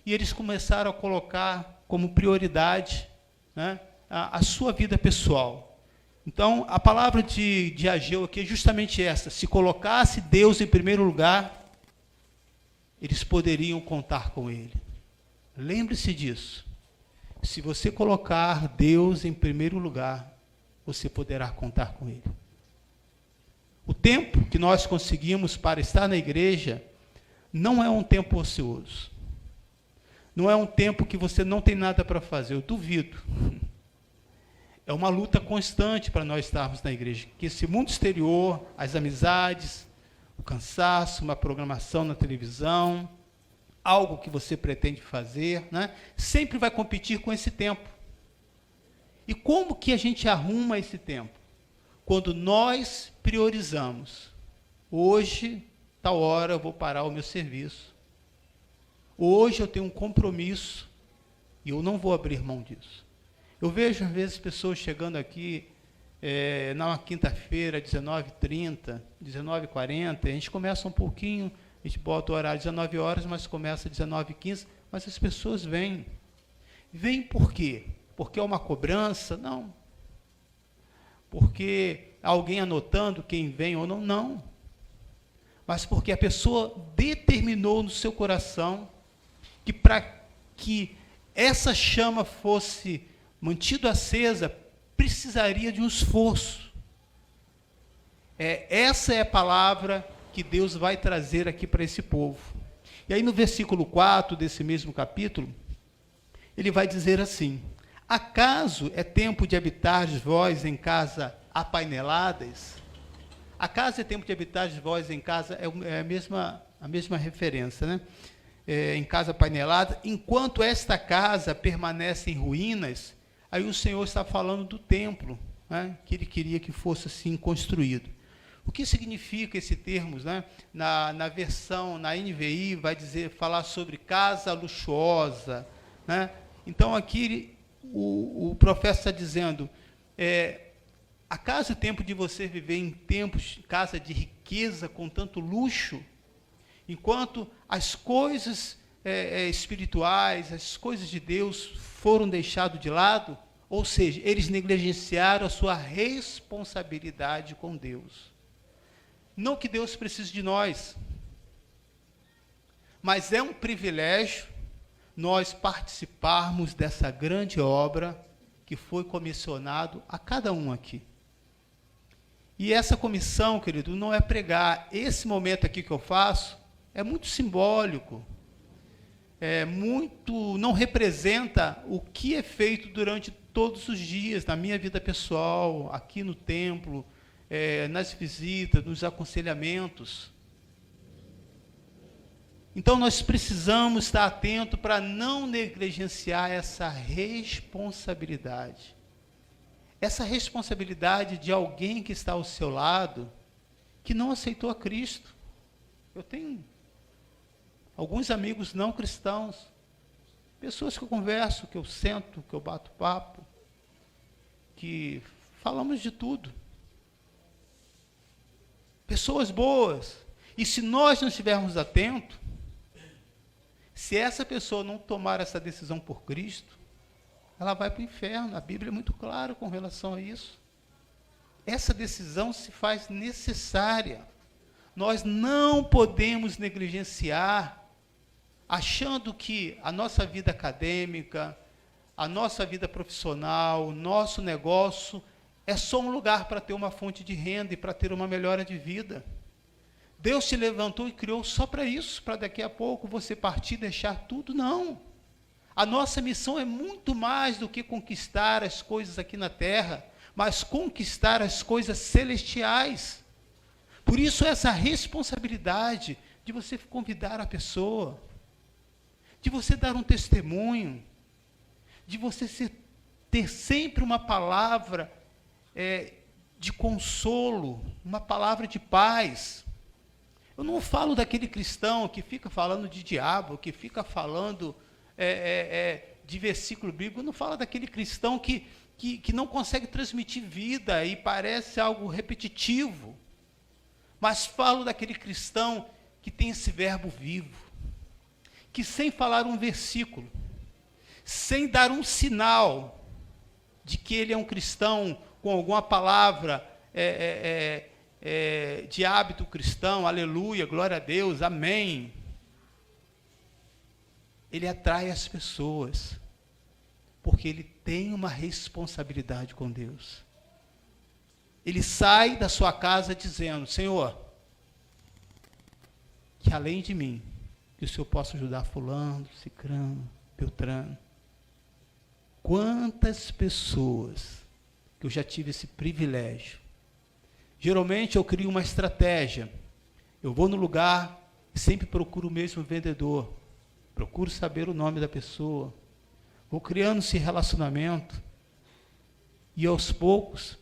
e eles começaram a colocar como prioridade, né, a sua vida pessoal. Então, a palavra de Ageu aqui é justamente essa: se colocasse Deus em primeiro lugar, eles poderiam contar com Ele. Lembre-se disso. Se você colocar Deus em primeiro lugar, você poderá contar com Ele. O tempo que nós conseguimos para estar na igreja não é um tempo ocioso. Não é um tempo que você não tem nada para fazer, eu duvido. É uma luta constante para nós estarmos na igreja. Que esse mundo exterior, as amizades, o cansaço, uma programação na televisão, algo que você pretende fazer, né, sempre vai competir com esse tempo. E como que a gente arruma esse tempo? Quando nós priorizamos. Hoje, tal hora, eu vou parar o meu serviço. Hoje eu tenho um compromisso e eu não vou abrir mão disso. Eu vejo, às vezes, pessoas chegando aqui na quinta-feira, 19h30, 19h40, a gente começa um pouquinho, a gente bota o horário 19 horas, mas começa 19h15, mas as pessoas vêm. Vêm por quê? Porque é uma cobrança? Não. Porque alguém anotando quem vem ou não? Não. Mas porque a pessoa determinou no seu coração que para que essa chama fosse mantida acesa, precisaria de um esforço. Essa é a palavra que Deus vai trazer aqui para esse povo. E aí no versículo 4 desse mesmo capítulo, ele vai dizer assim: acaso é tempo de habitardes vós em casa apaineladas? Acaso é tempo de habitardes vós em casa, é a mesma referência, né? Em casa apainelada, enquanto esta casa permanece em ruínas. Aí o Senhor está falando do templo, né, que ele queria que fosse assim construído. O que significa esse termo, né? Na versão, na NVI, vai falar sobre casa luxuosa, né? Então aqui o profeta está dizendo, acaso é tempo de você viver em casa de riqueza, com tanto luxo, enquanto as coisas espirituais, as coisas de Deus foram deixadas de lado? Ou seja, eles negligenciaram a sua responsabilidade com Deus. Não que Deus precise de nós, mas é um privilégio nós participarmos dessa grande obra que foi comissionado a cada um aqui. E essa comissão, querido, não é pregar. Esse momento aqui que eu faço é muito simbólico, não representa o que é feito durante todos os dias, na minha vida pessoal, aqui no templo, nas visitas, nos aconselhamentos. Então, nós precisamos estar atentos para não negligenciar essa responsabilidade. Essa responsabilidade de alguém que está ao seu lado, que não aceitou a Cristo. Eu tenho alguns amigos não cristãos, pessoas que eu converso, que eu sento, que eu bato papo, que falamos de tudo. Pessoas boas. E se nós não estivermos atentos, se essa pessoa não tomar essa decisão por Cristo, ela vai para o inferno. A Bíblia é muito clara com relação a isso. Essa decisão se faz necessária. Nós não podemos negligenciar, achando que a nossa vida acadêmica, a nossa vida profissional, o nosso negócio é só um lugar para ter uma fonte de renda e para ter uma melhora de vida. Deus te levantou e criou só para isso, para daqui a pouco você partir e deixar tudo? Não. A nossa missão é muito mais do que conquistar as coisas aqui na terra, mas conquistar as coisas celestiais. Por isso essa responsabilidade de você convidar a pessoa, de você dar um testemunho, de você ter sempre uma palavra de consolo, uma palavra de paz. Eu não falo daquele cristão que fica falando de diabo, que fica falando de versículo bíblico. Eu não falo daquele cristão que não consegue transmitir vida e parece algo repetitivo. Mas falo daquele cristão que tem esse verbo vivo, que sem falar um versículo, sem dar um sinal de que ele é um cristão com alguma palavra de hábito cristão, aleluia, glória a Deus, amém, ele atrai as pessoas. Porque ele tem uma responsabilidade com Deus. Ele sai da sua casa dizendo: Senhor, que além de mim, que o Senhor possa ajudar fulano, cicrano, beltrano. Quantas pessoas que eu já tive esse privilégio. Geralmente eu crio uma estratégia. Eu vou no lugar e sempre procuro o mesmo vendedor. Procuro saber o nome da pessoa. Vou criando esse relacionamento. E aos poucos,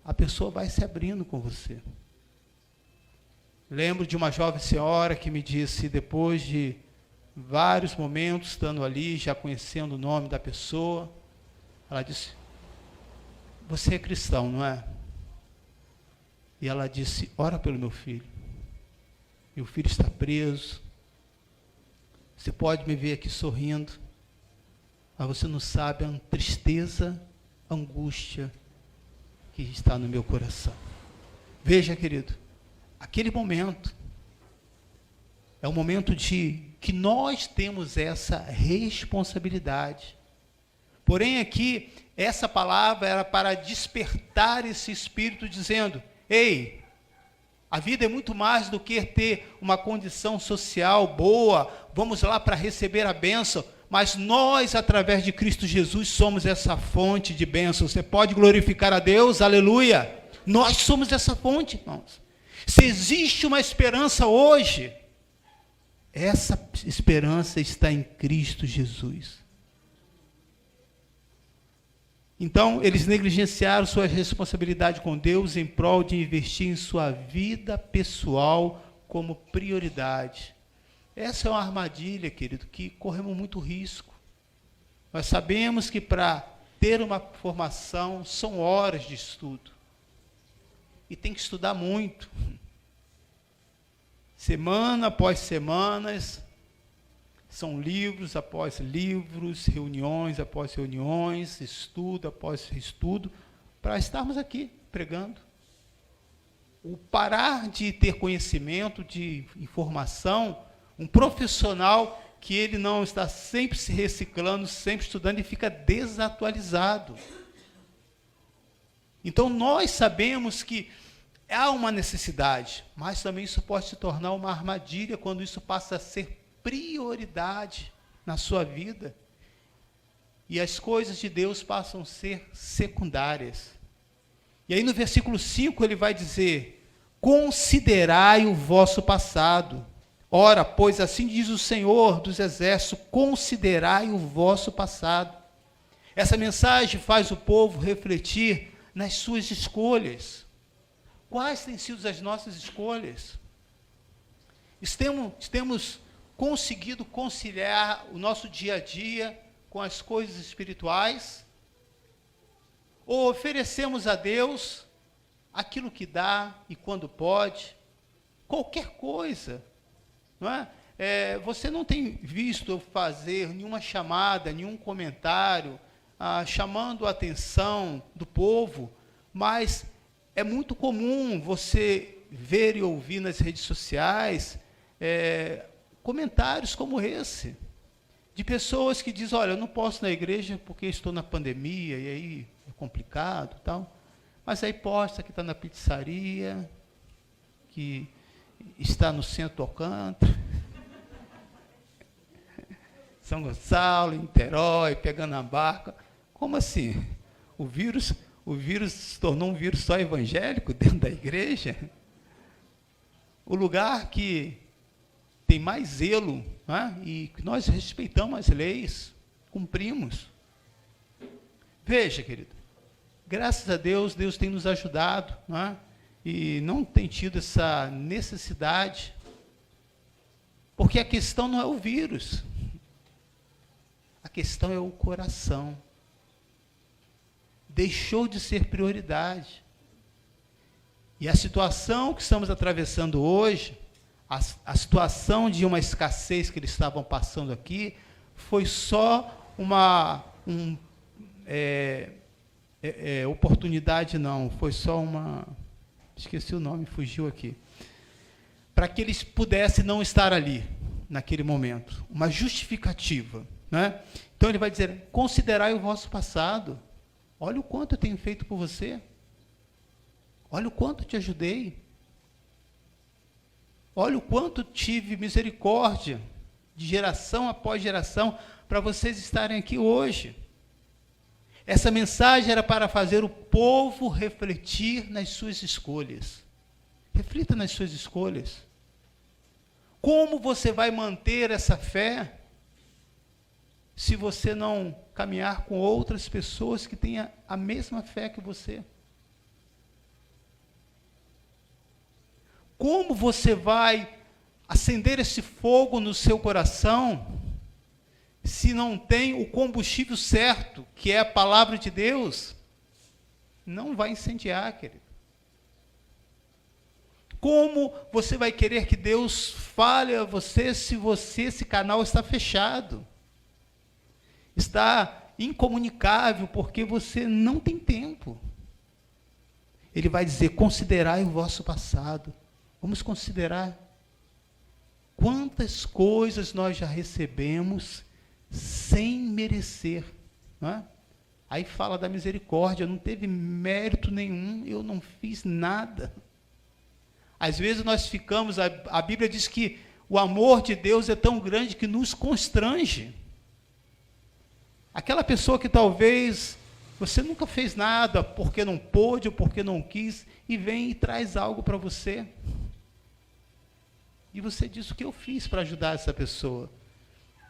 a pessoa vai se abrindo com você. Lembro de uma jovem senhora que me disse, depois de vários momentos estando ali, já conhecendo o nome da pessoa, ela disse: você é cristão, não é? E ela disse: ora pelo meu filho. Meu filho está preso. Você pode me ver aqui sorrindo, mas você não sabe a tristeza, a angústia que está no meu coração. Veja, querido, aquele momento é um momento de que nós temos essa responsabilidade. Porém, aqui, essa palavra era para despertar esse espírito, dizendo: ei, a vida é muito mais do que ter uma condição social boa, vamos lá para receber a bênção, mas nós, através de Cristo Jesus, somos essa fonte de bênção. Você pode glorificar a Deus, aleluia. Nós somos essa fonte, irmãos. Se existe uma esperança hoje, essa esperança está em Cristo Jesus. Então, eles negligenciaram sua responsabilidade com Deus em prol de investir em sua vida pessoal como prioridade. Essa é uma armadilha, querido, que corremos muito risco. Nós sabemos que para ter uma formação são horas de estudo. E tem que estudar muito. Semana após semanas, são livros após livros, reuniões após reuniões, estudo após estudo, para estarmos aqui pregando. O parar de ter conhecimento, de informação, um profissional que ele não está sempre se reciclando, sempre estudando, e fica desatualizado. Então, nós sabemos que há uma necessidade, mas também isso pode se tornar uma armadilha quando isso passa a ser prioridade na sua vida. E as coisas de Deus passam a ser secundárias. E aí no versículo 5 ele vai dizer: considerai o vosso passado. Ora, pois assim diz o Senhor dos Exércitos, considerai o vosso passado. Essa mensagem faz o povo refletir nas suas escolhas. Quais têm sido as nossas escolhas? Temos conseguido conciliar o nosso dia a dia com as coisas espirituais? Ou oferecemos a Deus aquilo que dá e quando pode? Qualquer coisa, não é? Você não tem visto eu fazer nenhuma chamada, nenhum comentário, chamando a atenção do povo, mas é muito comum você ver e ouvir nas redes sociais comentários como esse, de pessoas que dizem: olha, eu não posso ir na igreja porque estou na pandemia, e aí é complicado, tal. Mas aí posta que está na pizzaria, que está no centro do Alcântara, São Gonçalo, Niterói, pegando a barca. Como assim? O vírus se tornou um vírus só evangélico dentro da igreja? O lugar que tem mais zelo, né? E que nós respeitamos as leis, cumprimos. Veja, querido, graças a Deus, Deus tem nos ajudado, né? E não tem tido essa necessidade, porque a questão não é o vírus, a questão é o coração. Deixou de ser prioridade. E a situação que estamos atravessando hoje, a situação de uma escassez que eles estavam passando aqui, foi só uma oportunidade, não, foi só uma, esqueci o nome, fugiu aqui, para que eles pudessem não estar ali, naquele momento, uma justificativa, né? Então ele vai dizer, considerai o vosso passado. Olha o quanto eu tenho feito por você. Olha o quanto te ajudei. Olha o quanto tive misericórdia, de geração após geração, para vocês estarem aqui hoje. Essa mensagem era para fazer o povo refletir nas suas escolhas. Reflita nas suas escolhas. Como você vai manter essa fé se você não caminhar com outras pessoas que tenham a mesma fé que você? Como você vai acender esse fogo no seu coração se não tem o combustível certo, que é a palavra de Deus? Não vai incendiar, querido. Como você vai querer que Deus fale a você se esse canal está fechado? Está incomunicável, porque você não tem tempo. Ele vai dizer, considerai o vosso passado. Vamos considerar quantas coisas nós já recebemos sem merecer. Não é? Aí fala da misericórdia, não teve mérito nenhum, eu não fiz nada. Às vezes nós ficamos, a Bíblia diz que o amor de Deus é tão grande que nos constrange. Aquela pessoa que talvez você nunca fez nada, porque não pôde ou porque não quis, e vem e traz algo para você. E você diz, o que eu fiz para ajudar essa pessoa?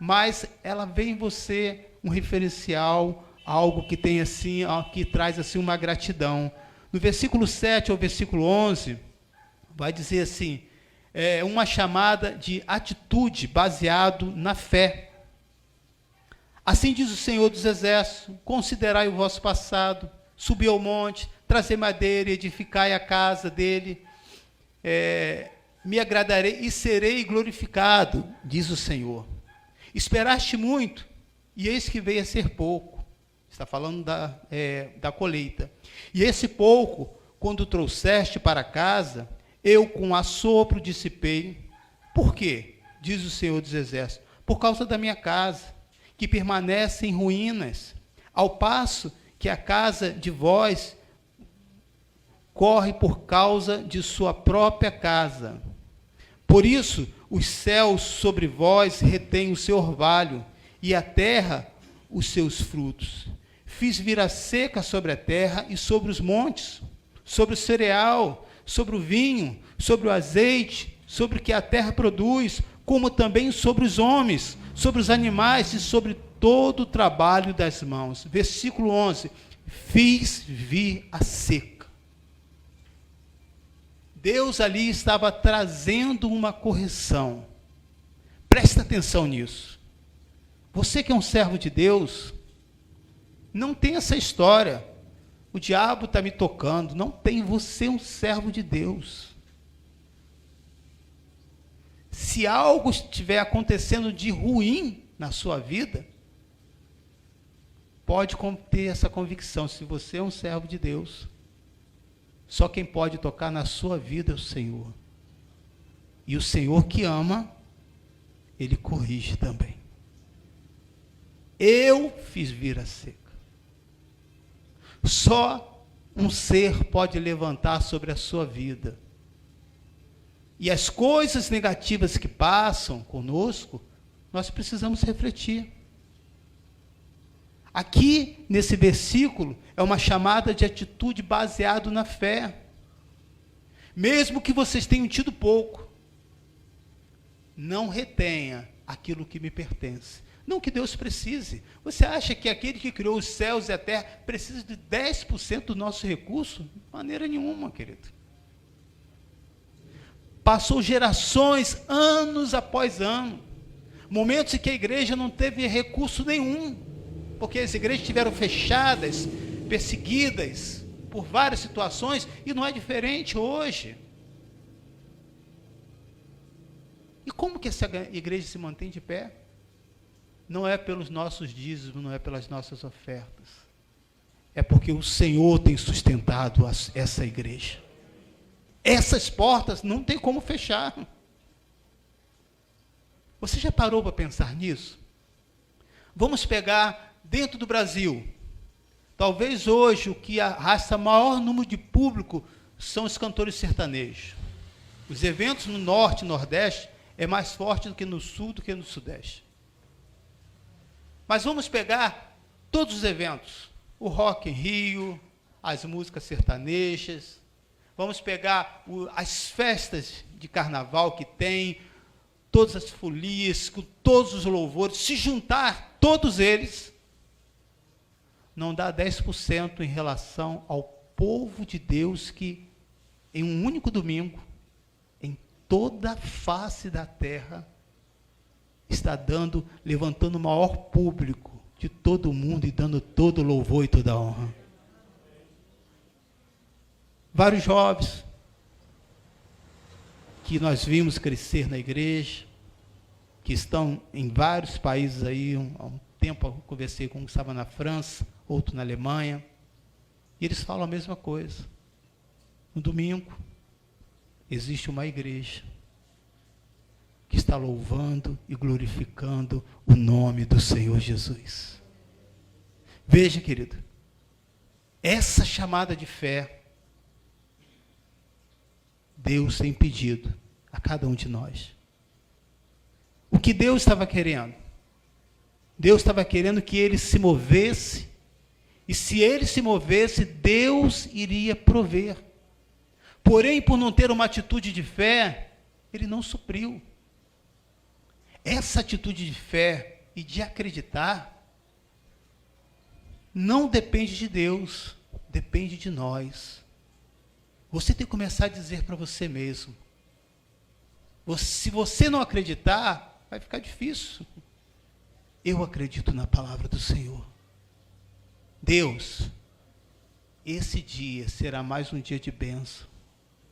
Mas ela vê em você um referencial, algo que tem assim, que traz assim uma gratidão. No versículo 7 ao versículo 11, vai dizer assim, uma chamada de atitude baseado na fé. Assim diz o Senhor dos Exércitos, considerai o vosso passado, subi ao monte, trazei madeira, edificai a casa dele, me agradarei e serei glorificado, diz o Senhor. Esperaste muito, e eis que veio a ser pouco. Está falando da colheita. E esse pouco, quando trouxeste para casa, eu com assopro dissipei. Por quê? Diz o Senhor dos Exércitos. Por causa da minha casa, que permanece em ruínas, ao passo que a casa de vós corre por causa de sua própria casa. Por isso, os céus sobre vós retêm o seu orvalho, e a terra os seus frutos. Fiz vir a seca sobre a terra e sobre os montes, sobre o cereal, sobre o vinho, sobre o azeite, sobre o que a terra produz, como também sobre os homens, sobre os animais e sobre todo o trabalho das mãos. Versículo 11. Fiz vir a seca. Deus ali estava trazendo uma correção. Presta atenção nisso. Você que é um servo de Deus, não tem essa história. O diabo está me tocando. Não tem, você é um servo de Deus. Se algo estiver acontecendo de ruim na sua vida, pode ter essa convicção. Se você é um servo de Deus, só quem pode tocar na sua vida é o Senhor. E o Senhor que ama, Ele corrige também. Eu fiz vir a seca. Só um ser pode levantar sobre a sua vida. E as coisas negativas que passam conosco, nós precisamos refletir. Aqui, nesse versículo, é uma chamada de atitude baseado na fé. Mesmo que vocês tenham tido pouco, não retenha aquilo que me pertence. Não que Deus precise. Você acha que aquele que criou os céus e a terra precisa de 10% do nosso recurso? De maneira nenhuma, querido. Passou gerações, anos após ano, momentos em que a igreja não teve recurso nenhum, porque as igrejas estiveram fechadas, perseguidas por várias situações, e não é diferente hoje. E como que essa igreja se mantém de pé? Não é pelos nossos dízimos, não é pelas nossas ofertas. É porque o Senhor tem sustentado essa igreja. Essas portas não tem como fechar. Você já parou para pensar nisso? Vamos pegar dentro do Brasil. Talvez hoje o que arrasta maior número de público são os cantores sertanejos. Os eventos no Norte e Nordeste é mais forte do que no Sul, do que no Sudeste. Mas vamos pegar todos os eventos. O Rock em Rio, as músicas sertanejas. Vamos pegar as festas de carnaval que tem, todas as folias, com todos os louvores. Se juntar todos eles, não dá 10% em relação ao povo de Deus que, em um único domingo, em toda a face da terra, está levantando o maior público de todo o mundo e dando todo o louvor e toda a honra. Vários jovens que nós vimos crescer na igreja, que estão em vários países aí. Há um tempo eu conversei com um que estava na França, outro na Alemanha, e eles falam a mesma coisa. No domingo, existe uma igreja que está louvando e glorificando o nome do Senhor Jesus. Veja, querido, essa chamada de fé, Deus tem pedido a cada um de nós. O que Deus estava querendo? Deus estava querendo que ele se movesse, e se ele se movesse, Deus iria prover. Porém, por não ter uma atitude de fé, ele não supriu. Essa atitude de fé e de acreditar não depende de Deus, depende de nós. Você tem que começar a dizer para você mesmo. Se você não acreditar, vai ficar difícil. Eu acredito na palavra do Senhor. Deus, esse dia será mais um dia de bênção,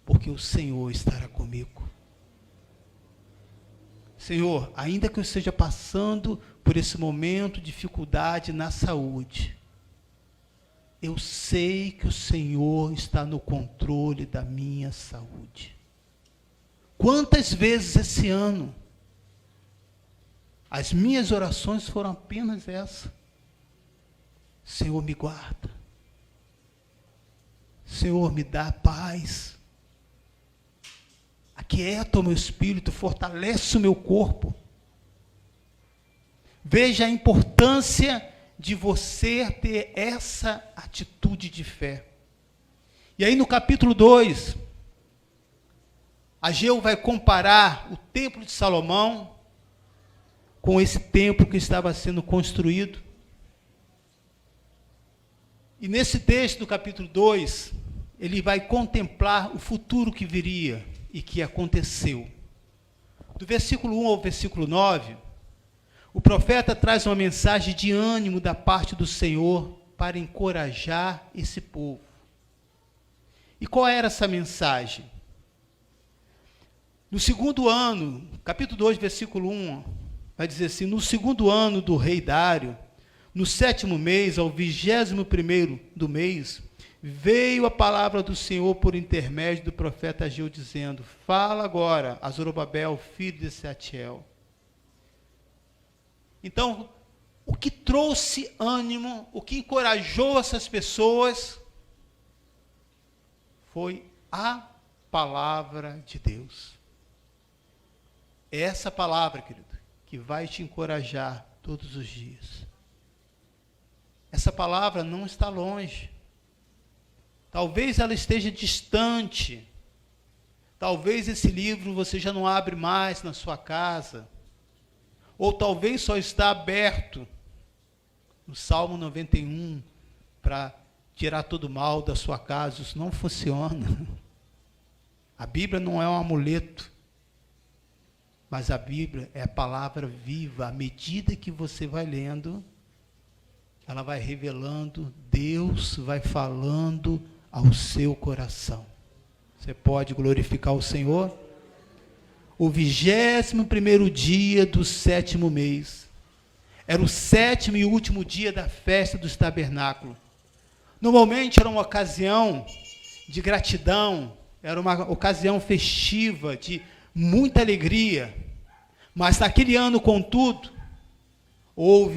porque o Senhor estará comigo. Senhor, ainda que eu esteja passando por esse momento de dificuldade na saúde, eu sei que o Senhor está no controle da minha saúde. Quantas vezes esse ano, as minhas orações foram apenas essa: Senhor, me guarda. Senhor, me dá paz. Aquieta o meu espírito, fortalece o meu corpo. Veja a importância de você ter essa atitude de fé. E aí no capítulo 2, Ageu vai comparar o templo de Salomão com esse templo que estava sendo construído. E nesse texto do capítulo 2, ele vai contemplar o futuro que viria e que aconteceu. Do versículo 1 ao versículo 9, o profeta traz uma mensagem de ânimo da parte do Senhor para encorajar esse povo. E qual era essa mensagem? No segundo ano, capítulo 2, versículo 1, vai dizer assim: no segundo ano do rei Dário, no 7º mês, ao 21º do mês, veio a palavra do Senhor por intermédio do profeta Ageu, dizendo: fala agora a Zorobabel, filho de Sealtiel. Então, o que trouxe ânimo, o que encorajou essas pessoas, foi a palavra de Deus. É essa palavra, querido, que vai te encorajar todos os dias. Essa palavra não está longe. Talvez ela esteja distante. Talvez esse livro você já não abre mais na sua casa. Ou talvez só está aberto no Salmo 91 para tirar todo o mal da sua casa. Isso não funciona. A Bíblia não é um amuleto, mas a Bíblia é a palavra viva. À medida que você vai lendo, ela vai revelando, Deus vai falando ao seu coração. Você pode glorificar o Senhor? O 21º dia do 7º mês. Era o 7º e último dia da festa dos tabernáculos. Normalmente era uma ocasião de gratidão, era uma ocasião festiva, de muita alegria. Mas naquele ano, contudo,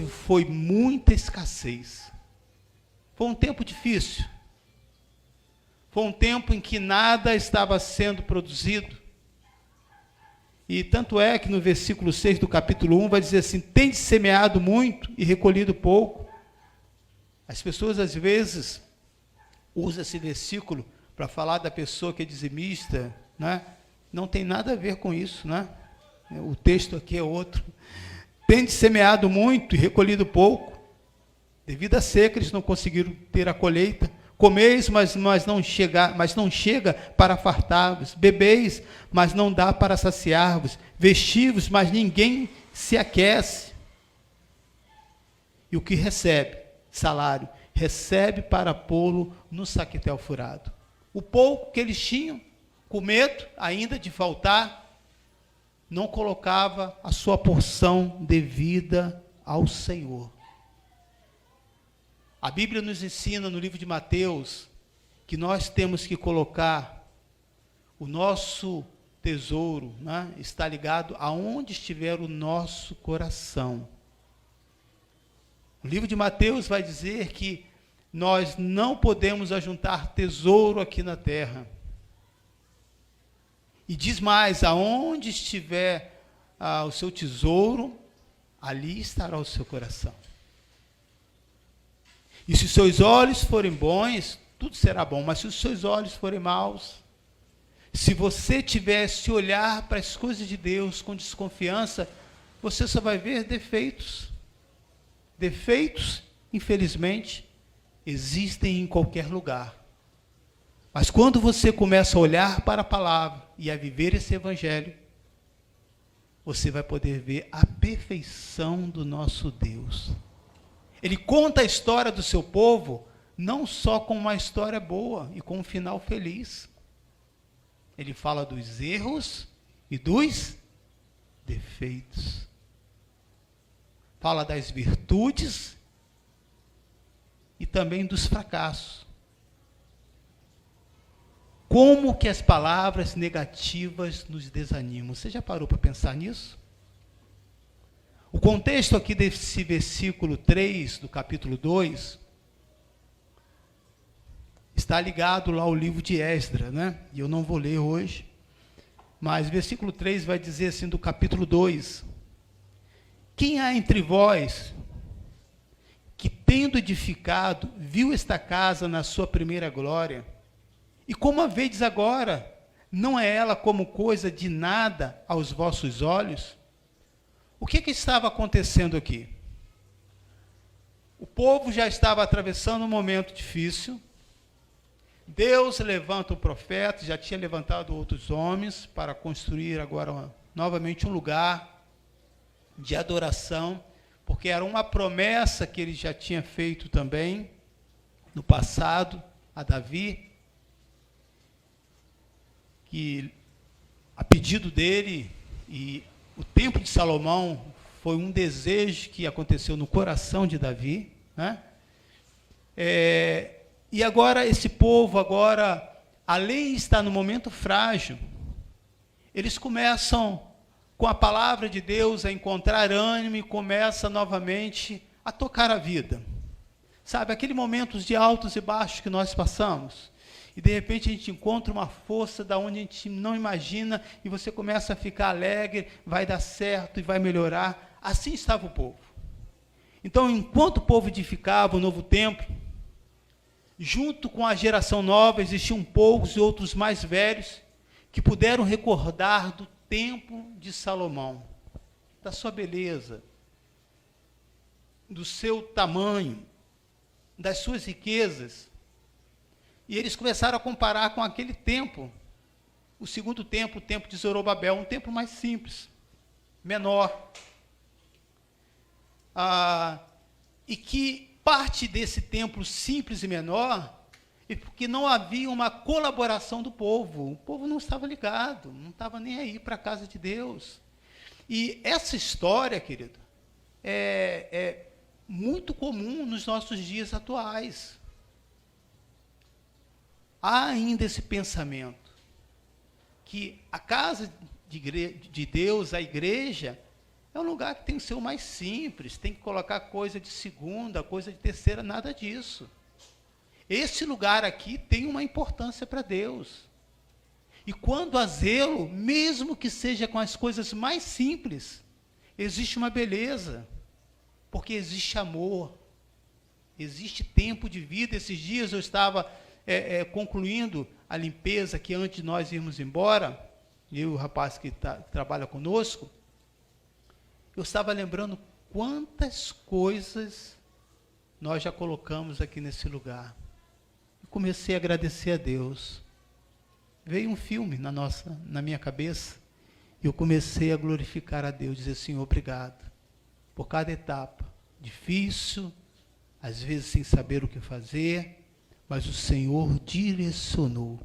foi muita escassez. Foi um tempo difícil. Foi um tempo em que nada estava sendo produzido. E tanto é que no versículo 6 do capítulo 1 vai dizer assim: tendes semeado muito e recolhido pouco. As pessoas às vezes usam esse versículo para falar da pessoa que é dizimista, né? Não tem nada a ver com isso, né? O texto aqui é outro. Tendes semeado muito e recolhido pouco. Devido à seca, eles não conseguiram ter a colheita. Comeis, mas não chega para fartar-vos. Bebeis, mas não dá para saciar-vos. Vestivos, mas ninguém se aquece. E o que recebe? Salário. Recebe para pô-lo no saquetel furado. O pouco que eles tinham, com medo ainda de faltar, não colocava a sua porção devida ao Senhor. A Bíblia nos ensina no livro de Mateus que nós temos que colocar o nosso tesouro, né, está ligado aonde estiver o nosso coração. O livro de Mateus vai dizer que nós não podemos ajuntar tesouro aqui na terra. E diz mais: aonde estiver o seu tesouro, ali estará o seu coração. E se os seus olhos forem bons, tudo será bom. Mas se os seus olhos forem maus, se você tivesse olhar para as coisas de Deus com desconfiança, você só vai ver defeitos. Defeitos, infelizmente, existem em qualquer lugar. Mas quando você começa a olhar para a palavra e a viver esse evangelho, você vai poder ver a perfeição do nosso Deus. Ele conta a história do seu povo não só com uma história boa e com um final feliz. Ele fala dos erros e dos defeitos. Fala das virtudes e também dos fracassos. Como que as palavras negativas nos desanimam? Você já parou para pensar nisso? O contexto aqui desse versículo 3 do capítulo 2 está ligado lá ao livro de Esdras, né? E eu não vou ler hoje, mas versículo 3 vai dizer assim do capítulo 2: quem há entre vós que, tendo edificado, viu esta casa na sua primeira glória, e como a vedes agora, não é ela como coisa de nada aos vossos olhos? O que estava acontecendo aqui? O povo já estava atravessando um momento difícil. Deus levanta o profeta, já tinha levantado outros homens para construir agora novamente um lugar de adoração, porque era uma promessa que ele já tinha feito também no passado a Davi, que a pedido dele, e o templo de Salomão foi um desejo que aconteceu no coração de Davi, né? E agora esse povo, além de estar no momento frágil, eles começam, com a palavra de Deus, a encontrar ânimo e começam novamente a tocar a vida. Sabe, aquele momento de altos e baixos que nós passamos, e de repente a gente encontra uma força da onde a gente não imagina, e você começa a ficar alegre, vai dar certo e vai melhorar. Assim estava o povo. Então, enquanto o povo edificava o novo templo, junto com a geração nova, existiam poucos e outros mais velhos, que puderam recordar do templo de Salomão, da sua beleza, do seu tamanho, das suas riquezas. E eles começaram a comparar com aquele templo, o segundo templo, o templo de Zorobabel, um templo mais simples, menor. E que parte desse templo simples e menor é porque não havia uma colaboração do povo. O povo não estava ligado, não estava nem aí para a casa de Deus. E essa história, querido, é muito comum nos nossos dias atuais. Há ainda esse pensamento que a casa de Deus, a igreja, É um lugar que tem que ser o mais simples, tem que colocar coisa de segunda, coisa de terceira, nada disso. Esse lugar aqui tem uma importância para Deus. E quando há zelo, mesmo que seja com as coisas mais simples, existe uma beleza, porque existe amor, existe tempo de vida. Esses dias eu estava concluindo a limpeza que antes de nós irmos embora, eu e o rapaz que trabalha conosco, eu estava lembrando quantas coisas nós já colocamos aqui nesse lugar. E comecei a agradecer a Deus. Veio um filme na minha cabeça, e eu comecei a glorificar a Deus, dizer: Senhor, obrigado por cada etapa, difícil, às vezes sem saber o que fazer, mas o Senhor direcionou.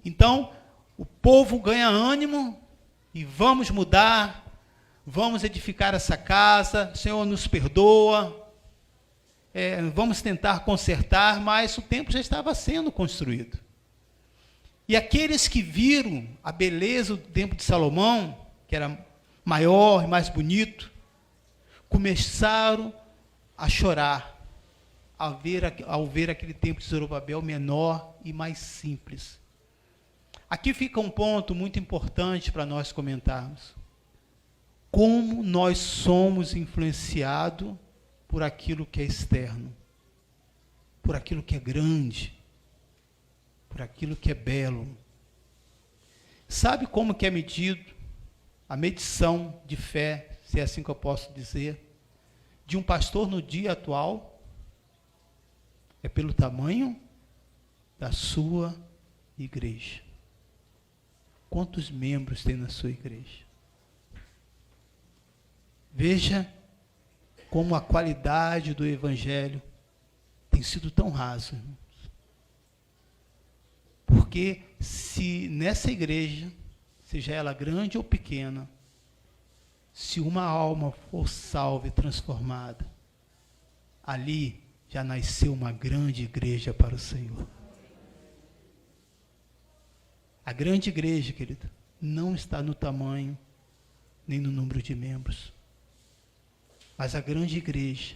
Então, o povo ganha ânimo, e vamos mudar, vamos edificar essa casa, o Senhor nos perdoa, vamos tentar consertar, mas o templo já estava sendo construído. E aqueles que viram a beleza do templo de Salomão, que era maior e mais bonito, começaram a chorar ao ver aquele templo de Zorobabel menor e mais simples. Aqui fica um ponto muito importante para nós comentarmos. Como nós somos influenciados por aquilo que é externo, por aquilo que é grande, por aquilo que é belo. Sabe como que é medido a medição de fé, se é assim que eu posso dizer, de um pastor no dia atual? É pelo tamanho da sua igreja. Quantos membros tem na sua igreja? Veja como a qualidade do evangelho tem sido tão rasa, irmãos. Porque se nessa igreja, seja ela grande ou pequena, se uma alma for salva e transformada, ali já nasceu uma grande igreja para o Senhor. A grande igreja, querido, não está no tamanho, nem no número de membros. Mas a grande igreja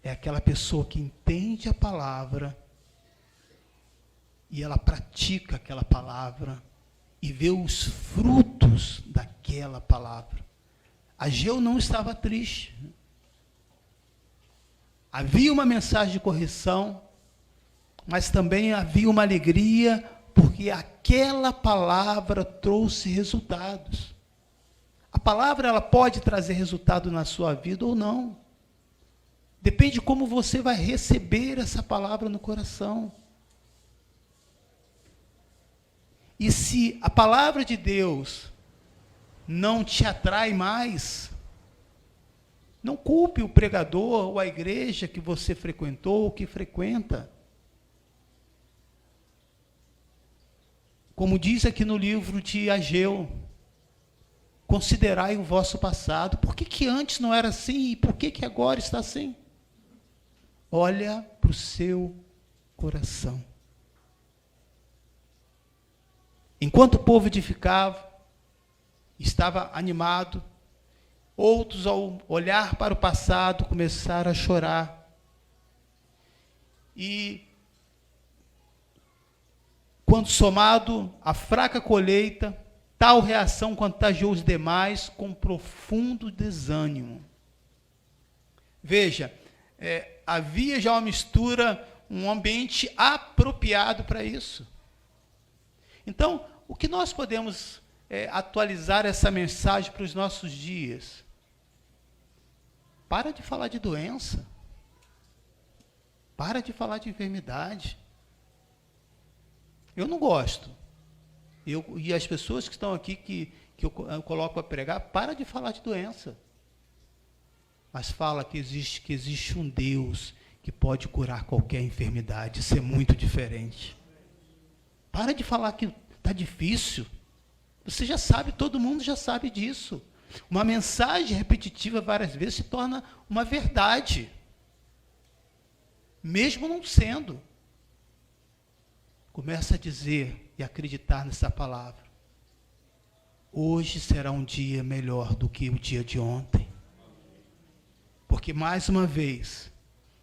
é aquela pessoa que entende a palavra e ela pratica aquela palavra e vê os frutos daquela palavra. Ageu não estava triste. Havia uma mensagem de correção, mas também havia uma alegria, porque aquela palavra trouxe resultados. A palavra, ela pode trazer resultado na sua vida ou não. Depende de como você vai receber essa palavra no coração. E se a palavra de Deus não te atrai mais, não culpe o pregador ou a igreja que você frequentou ou que frequenta. Como diz aqui no livro de Ageu, considerai o vosso passado. Por que antes não era assim e por que agora está assim? Olha para o seu coração. Enquanto o povo edificava, estava animado, outros, ao olhar para o passado, começaram a chorar. E, quando somado à fraca colheita, tal reação contagiou os demais com profundo desânimo. Veja, havia já uma mistura, um ambiente apropriado para isso. Então, o que nós podemos atualizar essa mensagem para os nossos dias? Para de falar de doença. Para de falar de enfermidade. Eu não gosto. E as pessoas que estão aqui, que eu coloco a pregar, para de falar de doença. Mas fala que existe um Deus que pode curar qualquer enfermidade. Isso é muito diferente. Para de falar que está difícil. Você já sabe, todo mundo já sabe disso. Uma mensagem repetitiva várias vezes se torna uma verdade. Mesmo não sendo. Começa a dizer e acreditar nessa palavra. hoje será um dia melhor do que o dia de ontem. Porque, mais uma vez,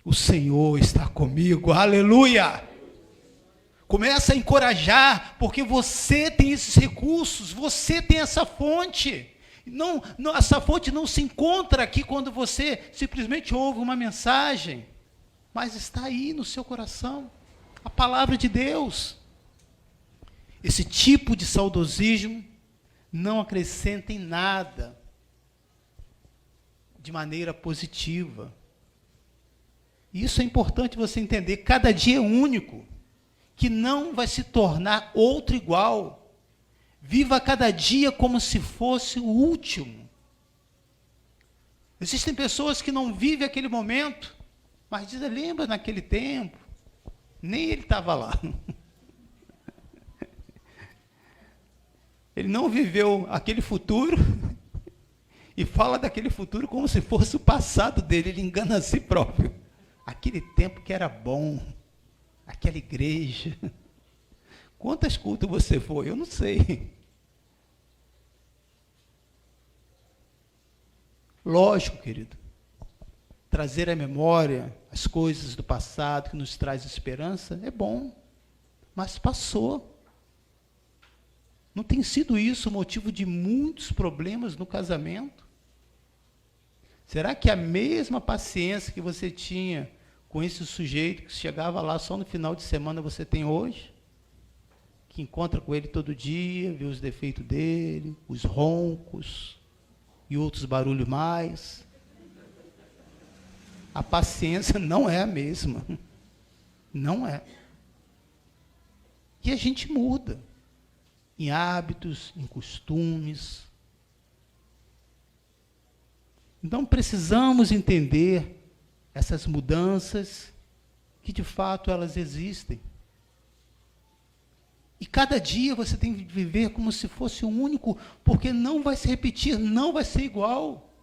o Senhor está comigo, aleluia! Começa a encorajar, porque você tem esses recursos, você tem essa fonte. Essa fonte não se encontra aqui quando você simplesmente ouve uma mensagem, mas está aí no seu coração, a palavra de Deus. Esse tipo de saudosismo não acrescenta em nada de maneira positiva. Isso é importante você entender. Cada dia é único, que não vai se tornar outro igual. Viva cada dia como se fosse o último. Existem pessoas que não vivem aquele momento, mas dizem, lembra naquele tempo? Nem ele estava lá. Ele não viveu aquele futuro e fala daquele futuro como se fosse o passado dele. Ele engana a si próprio. Aquele tempo que era bom, aquela igreja. Quantas cultos você foi? Eu não sei. Lógico, querido, trazer à memória as coisas do passado que nos traz esperança é bom, mas passou. Não tem sido isso o motivo de muitos problemas no casamento? Será que a mesma paciência que você tinha com esse sujeito que chegava lá só no final de semana você tem hoje? Que encontra com ele todo dia, vê os defeitos dele, os roncos e outros barulhos mais. A paciência não é a mesma. Não é. E a gente muda. Em hábitos, em costumes. Então, precisamos entender essas mudanças, que de fato elas existem. E cada dia você tem que viver como se fosse um único, porque não vai se repetir, não vai ser igual.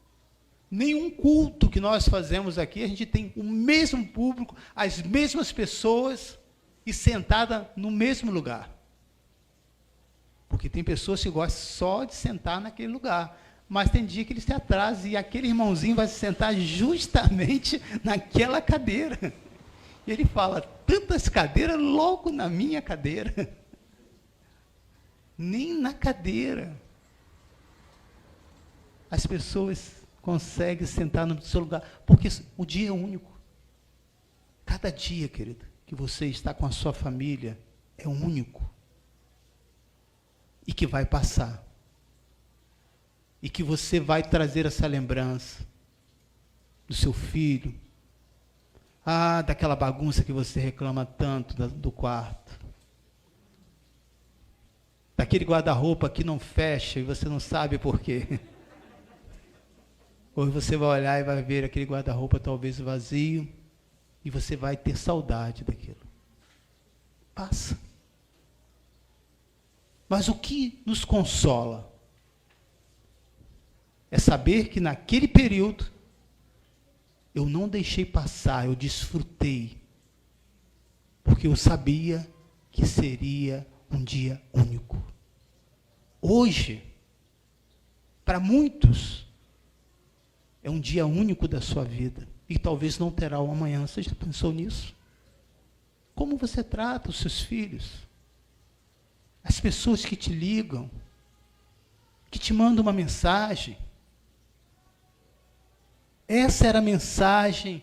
Nenhum culto que nós fazemos aqui, a gente tem o mesmo público, as mesmas pessoas, e sentada no mesmo lugar. Porque tem pessoas que gostam só de sentar naquele lugar. Mas tem dia que ele se atrasa e aquele irmãozinho vai se sentar justamente naquela cadeira. E ele fala, tantas cadeiras logo na minha cadeira. Nem na cadeira. As pessoas conseguem sentar no seu lugar. Porque o dia é único. Cada dia, querido, que você está com a sua família é único. E que vai passar. E que você vai trazer essa lembrança do seu filho. Daquela bagunça que você reclama tanto do quarto. Daquele guarda-roupa que não fecha e você não sabe por quê. Hoje você vai olhar e vai ver aquele guarda-roupa talvez vazio e você vai ter saudade daquilo. Passa. Mas o que nos consola é saber que naquele período eu não deixei passar, eu desfrutei, porque eu sabia que seria um dia único. Hoje, para muitos, é um dia único da sua vida, e talvez não terá o amanhã. Você já pensou nisso? Como você trata os seus filhos? As pessoas que te ligam, que te mandam uma mensagem. Essa era a mensagem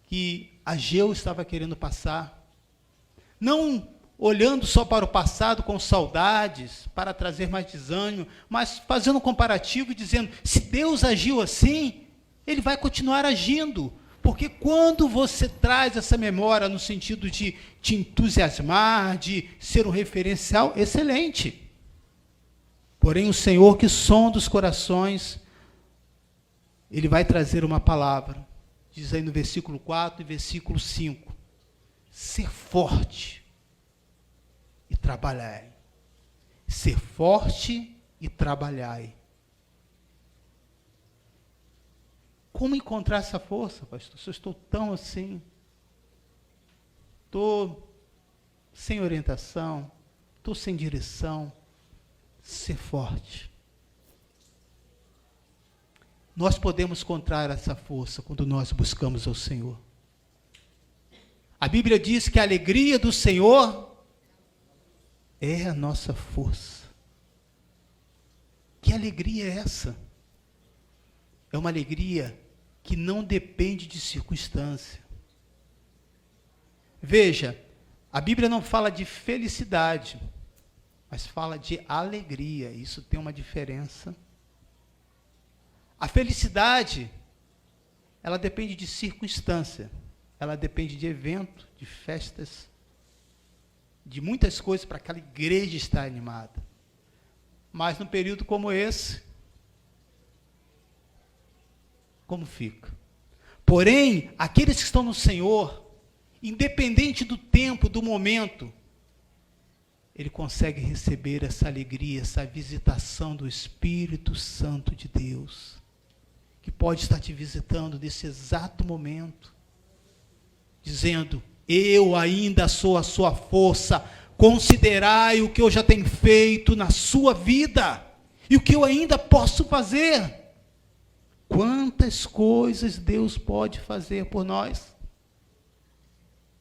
que Ageu estava querendo passar. Não olhando só para o passado com saudades, para trazer mais desânimo, mas fazendo um comparativo e dizendo, se Deus agiu assim, Ele vai continuar agindo. Porque quando você traz essa memória no sentido de te entusiasmar, de ser um referencial, excelente. Porém, o Senhor que sonda os corações, Ele vai trazer uma palavra. Diz aí no versículo 4 e versículo 5. Ser forte e trabalhai. Ser forte e trabalhai. Como encontrar essa força, pastor? Se eu estou tão assim, estou sem orientação, estou sem direção. ser forte. Nós podemos encontrar essa força quando nós buscamos ao Senhor. A Bíblia diz que a alegria do Senhor é a nossa força. Que alegria é essa? É uma alegria que não depende de circunstância. Veja, a Bíblia não fala de felicidade, mas fala de alegria. Isso tem uma diferença. A felicidade, ela depende de circunstância. Ela depende de evento, de festas, de muitas coisas para aquela igreja estar animada. Mas num período como esse, como fica? Porém, aqueles que estão no Senhor, independente do tempo, do momento, ele consegue receber essa alegria, essa visitação do Espírito Santo de Deus, que pode estar te visitando nesse exato momento, dizendo: eu ainda sou a sua força, considerai o que eu já tenho feito na sua vida, e o que eu ainda posso fazer. Quantas coisas Deus pode fazer por nós.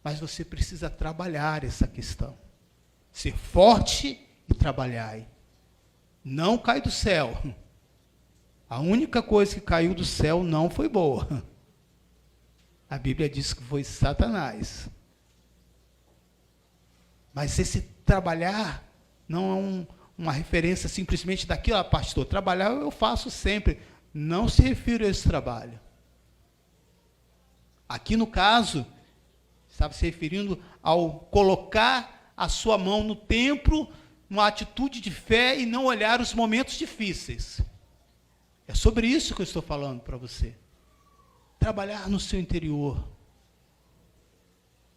Mas você precisa trabalhar essa questão. Ser forte e trabalhar. Não cai do céu. A única coisa que caiu do céu não foi boa. A Bíblia diz que foi Satanás. Mas esse trabalhar não é uma referência simplesmente daquilo, pastor. Trabalhar eu faço sempre. Não se refere a esse trabalho. Aqui no caso, estava se referindo ao colocar a sua mão no templo, uma atitude de fé e não olhar os momentos difíceis. É sobre isso que eu estou falando para você. Trabalhar no seu interior.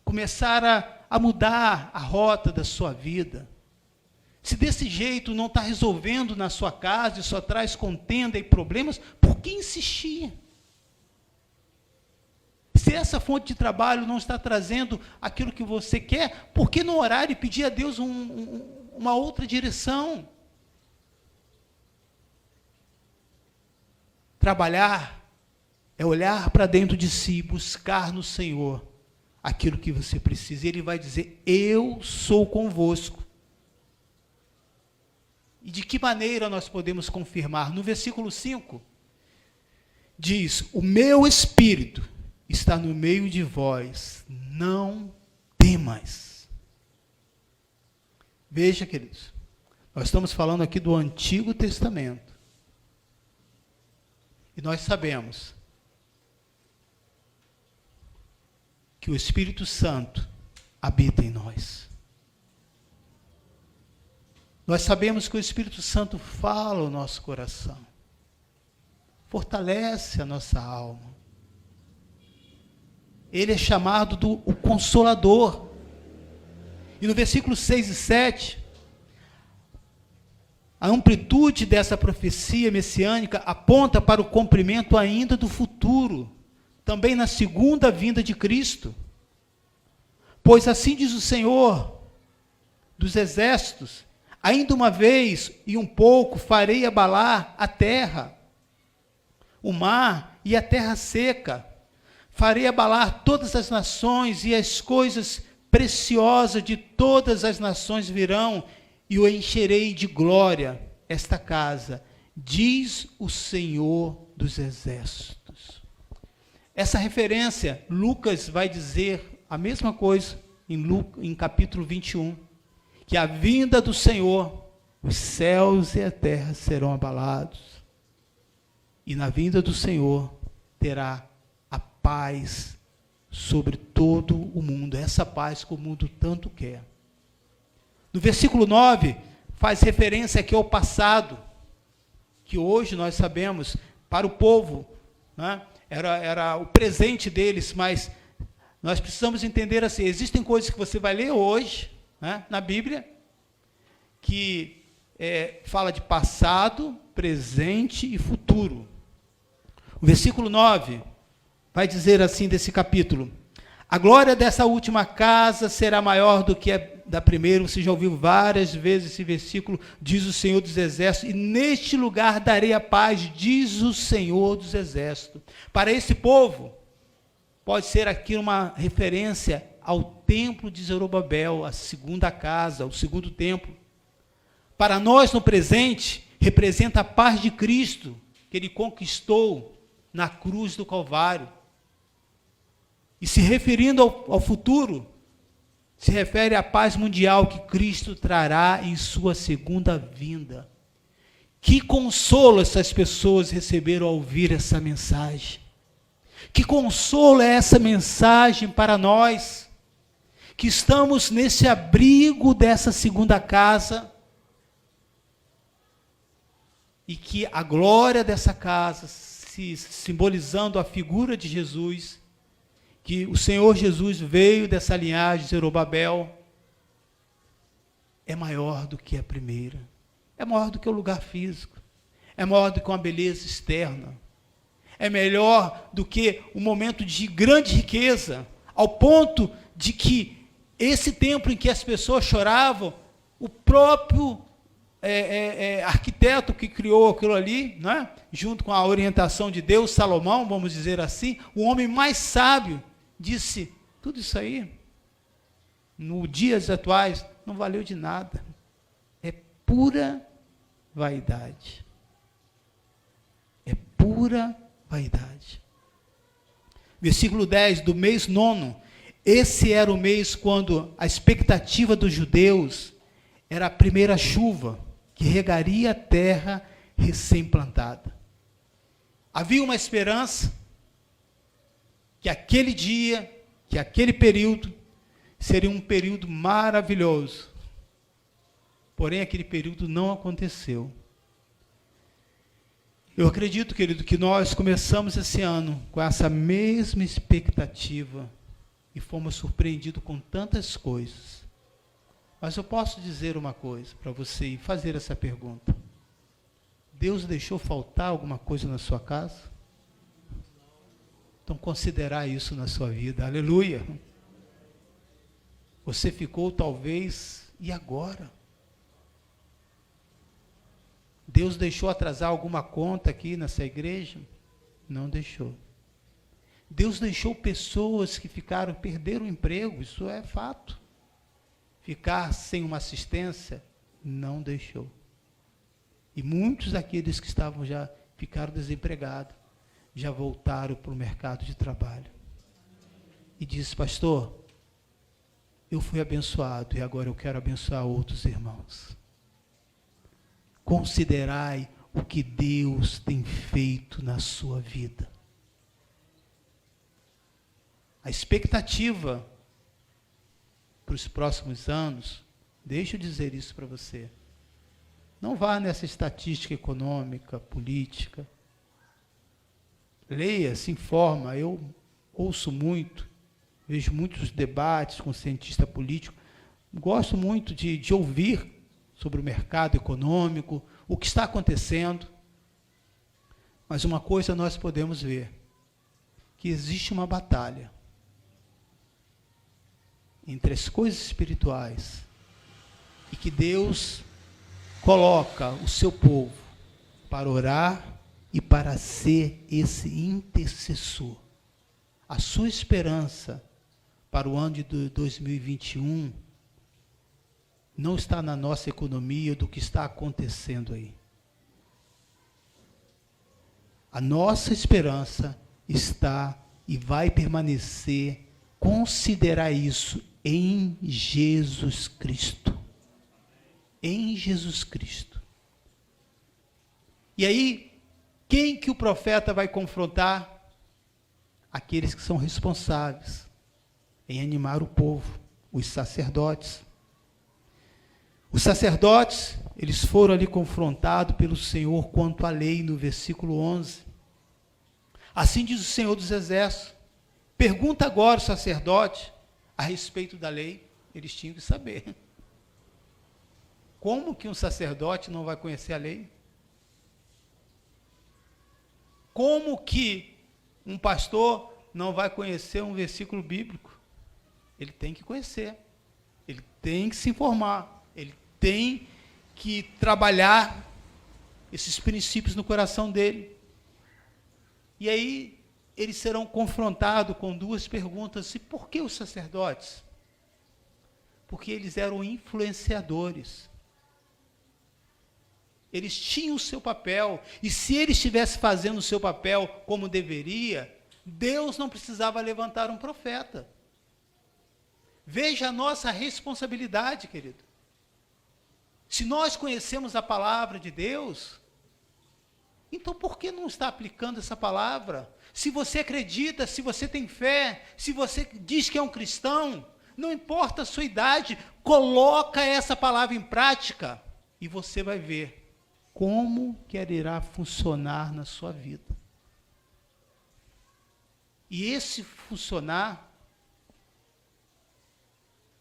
Começar a mudar a rota da sua vida. Se desse jeito não está resolvendo na sua casa e só traz contenda e problemas, por que insistir? Se essa fonte de trabalho não está trazendo aquilo que você quer, por que não orar e pedir a Deus uma outra direção? Trabalhar é olhar para dentro de si, buscar no Senhor aquilo que você precisa. E Ele vai dizer: eu sou convosco. E de que maneira nós podemos confirmar? No versículo 5, diz: o meu Espírito está no meio de vós, não temais. Veja, queridos, nós estamos falando aqui do Antigo Testamento. E nós sabemos que o Espírito Santo habita em nós. Nós sabemos que o Espírito Santo fala o nosso coração, fortalece a nossa alma. Ele é chamado o Consolador. E no versículo 6 e 7, a amplitude dessa profecia messiânica aponta para o cumprimento ainda do futuro, também na segunda vinda de Cristo. Pois assim diz o Senhor dos exércitos: ainda uma vez e um pouco farei abalar a terra, o mar e a terra seca. Farei abalar todas as nações, e as coisas preciosas de todas as nações virão, e o encherei de glória esta casa, diz o Senhor dos exércitos. Essa referência, Lucas vai dizer a mesma coisa em capítulo 21, que a vinda do Senhor, os céus e a terra serão abalados, e na vinda do Senhor terá a paz sobre todo o mundo, essa paz que o mundo tanto quer. No versículo 9, faz referência aqui ao passado, que hoje nós sabemos, para o povo, né, era o presente deles, mas nós precisamos entender assim: existem coisas que você vai ler hoje, né, na Bíblia, que fala de passado, presente e futuro. O versículo 9 vai dizer assim desse capítulo: A glória dessa última casa será maior do que a da primeira. Você já ouviu várias vezes esse versículo, diz o Senhor dos Exércitos, e neste lugar darei a paz, diz o Senhor dos Exércitos. Para esse povo, pode ser aqui uma referência ao templo de Zorobabel, a segunda casa, o segundo templo. Para nós, no presente, representa a paz de Cristo, que ele conquistou na cruz do Calvário. E se referindo ao futuro, se refere à paz mundial que Cristo trará em sua segunda vinda. Que consolo essas pessoas receberam ao ouvir essa mensagem. Que consolo é essa mensagem para nós, que estamos nesse abrigo dessa segunda casa, e que a glória dessa casa, simbolizando a figura de Jesus, que o Senhor Jesus veio dessa linhagem de Zorobabel, é maior do que a primeira, é maior do que o lugar físico, é maior do que uma beleza externa, é melhor do que um momento de grande riqueza, ao ponto de que esse templo em que as pessoas choravam, o próprio arquiteto que criou aquilo ali, né, junto com a orientação de Deus, Salomão, vamos dizer assim, o homem mais sábio, disse, tudo isso aí, nos dias atuais, não valeu de nada. É pura vaidade. É pura vaidade. Versículo 10, do mês 9, esse era o mês quando a expectativa dos judeus era a primeira chuva, que regaria a terra recém-plantada. Havia uma esperança que aquele dia, que aquele período, seria um período maravilhoso. Porém, aquele período não aconteceu. Eu acredito, querido, que nós começamos esse ano com essa mesma expectativa e fomos surpreendidos com tantas coisas. Mas eu posso dizer uma coisa para você e fazer essa pergunta. Deus deixou faltar alguma coisa na sua casa? Então, considerar isso na sua vida. Aleluia. Você ficou talvez, e agora? Deus deixou atrasar alguma conta aqui nessa igreja? Não deixou. Deus deixou pessoas que perderam o emprego, isso é fato. Ficar sem uma assistência? Não deixou. E muitos daqueles que ficaram desempregados, já voltaram para o mercado de trabalho. E disse, pastor, eu fui abençoado e agora eu quero abençoar outros irmãos. Considerai o que Deus tem feito na sua vida. A expectativa para os próximos anos, deixa eu dizer isso para você, não vá nessa estatística econômica, política. Leia, se informa. Eu ouço muito, vejo muitos debates com cientista político, gosto muito de ouvir sobre o mercado econômico, o que está acontecendo. Mas uma coisa nós podemos ver, que existe uma batalha entre as coisas espirituais e que Deus coloca o seu povo para orar e para ser esse intercessor. A sua esperança para o ano de 2021 não está na nossa economia, do que está acontecendo aí. A nossa esperança está e vai permanecer, considerar isso em Jesus Cristo. Em Jesus Cristo. E aí, quem que o profeta vai confrontar? Aqueles que são responsáveis em animar o povo, os sacerdotes. Os sacerdotes, eles foram ali confrontados pelo Senhor quanto à lei, no versículo 11. Assim diz o Senhor dos Exércitos. Pergunta agora o sacerdote a respeito da lei. Eles tinham que saber. Como que um sacerdote não vai conhecer a lei? Como que um pastor não vai conhecer um versículo bíblico. Ele tem que conhecer, ele tem que se informar, ele tem que trabalhar esses princípios no coração dele. E aí eles serão confrontados com duas perguntas. E por que os sacerdotes? Porque eles eram influenciadores. Eles tinham o seu papel, e se eles estivessem fazendo o seu papel como deveria, Deus não precisava levantar um profeta. Veja a nossa responsabilidade, querido. Se nós conhecemos a palavra de Deus, então por que não está aplicando essa palavra? Se você acredita, se você tem fé, se você diz que é um cristão, não importa a sua idade, coloca essa palavra em prática e você vai ver como que ela irá funcionar na sua vida. E esse funcionar,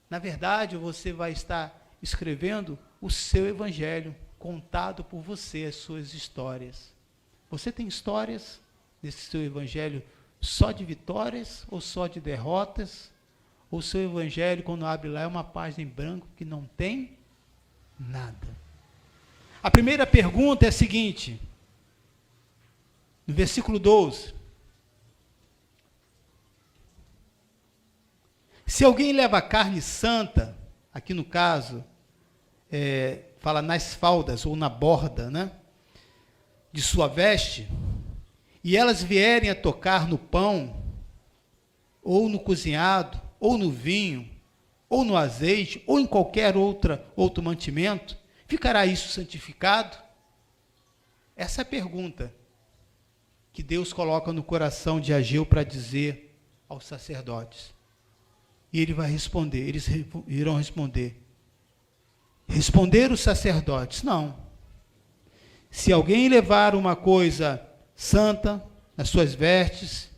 na verdade, você vai estar escrevendo o seu evangelho, contado por você, as suas histórias. Você tem histórias desse seu evangelho só de vitórias ou só de derrotas? Ou o seu evangelho, quando abre lá, é uma página em branco que não tem nada? A primeira pergunta é a seguinte, no versículo 12. Se alguém leva carne santa, aqui no caso, fala nas faldas ou na borda, né, de sua veste, e elas vierem a tocar no pão, ou no cozinhado, ou no vinho, ou no azeite, ou em qualquer outro mantimento, ficará isso santificado? Essa é a pergunta que Deus coloca no coração de Ageu para dizer aos sacerdotes. E ele vai responder, eles irão responder. Responderam os sacerdotes, não. Se alguém levar uma coisa santa nas suas vestes,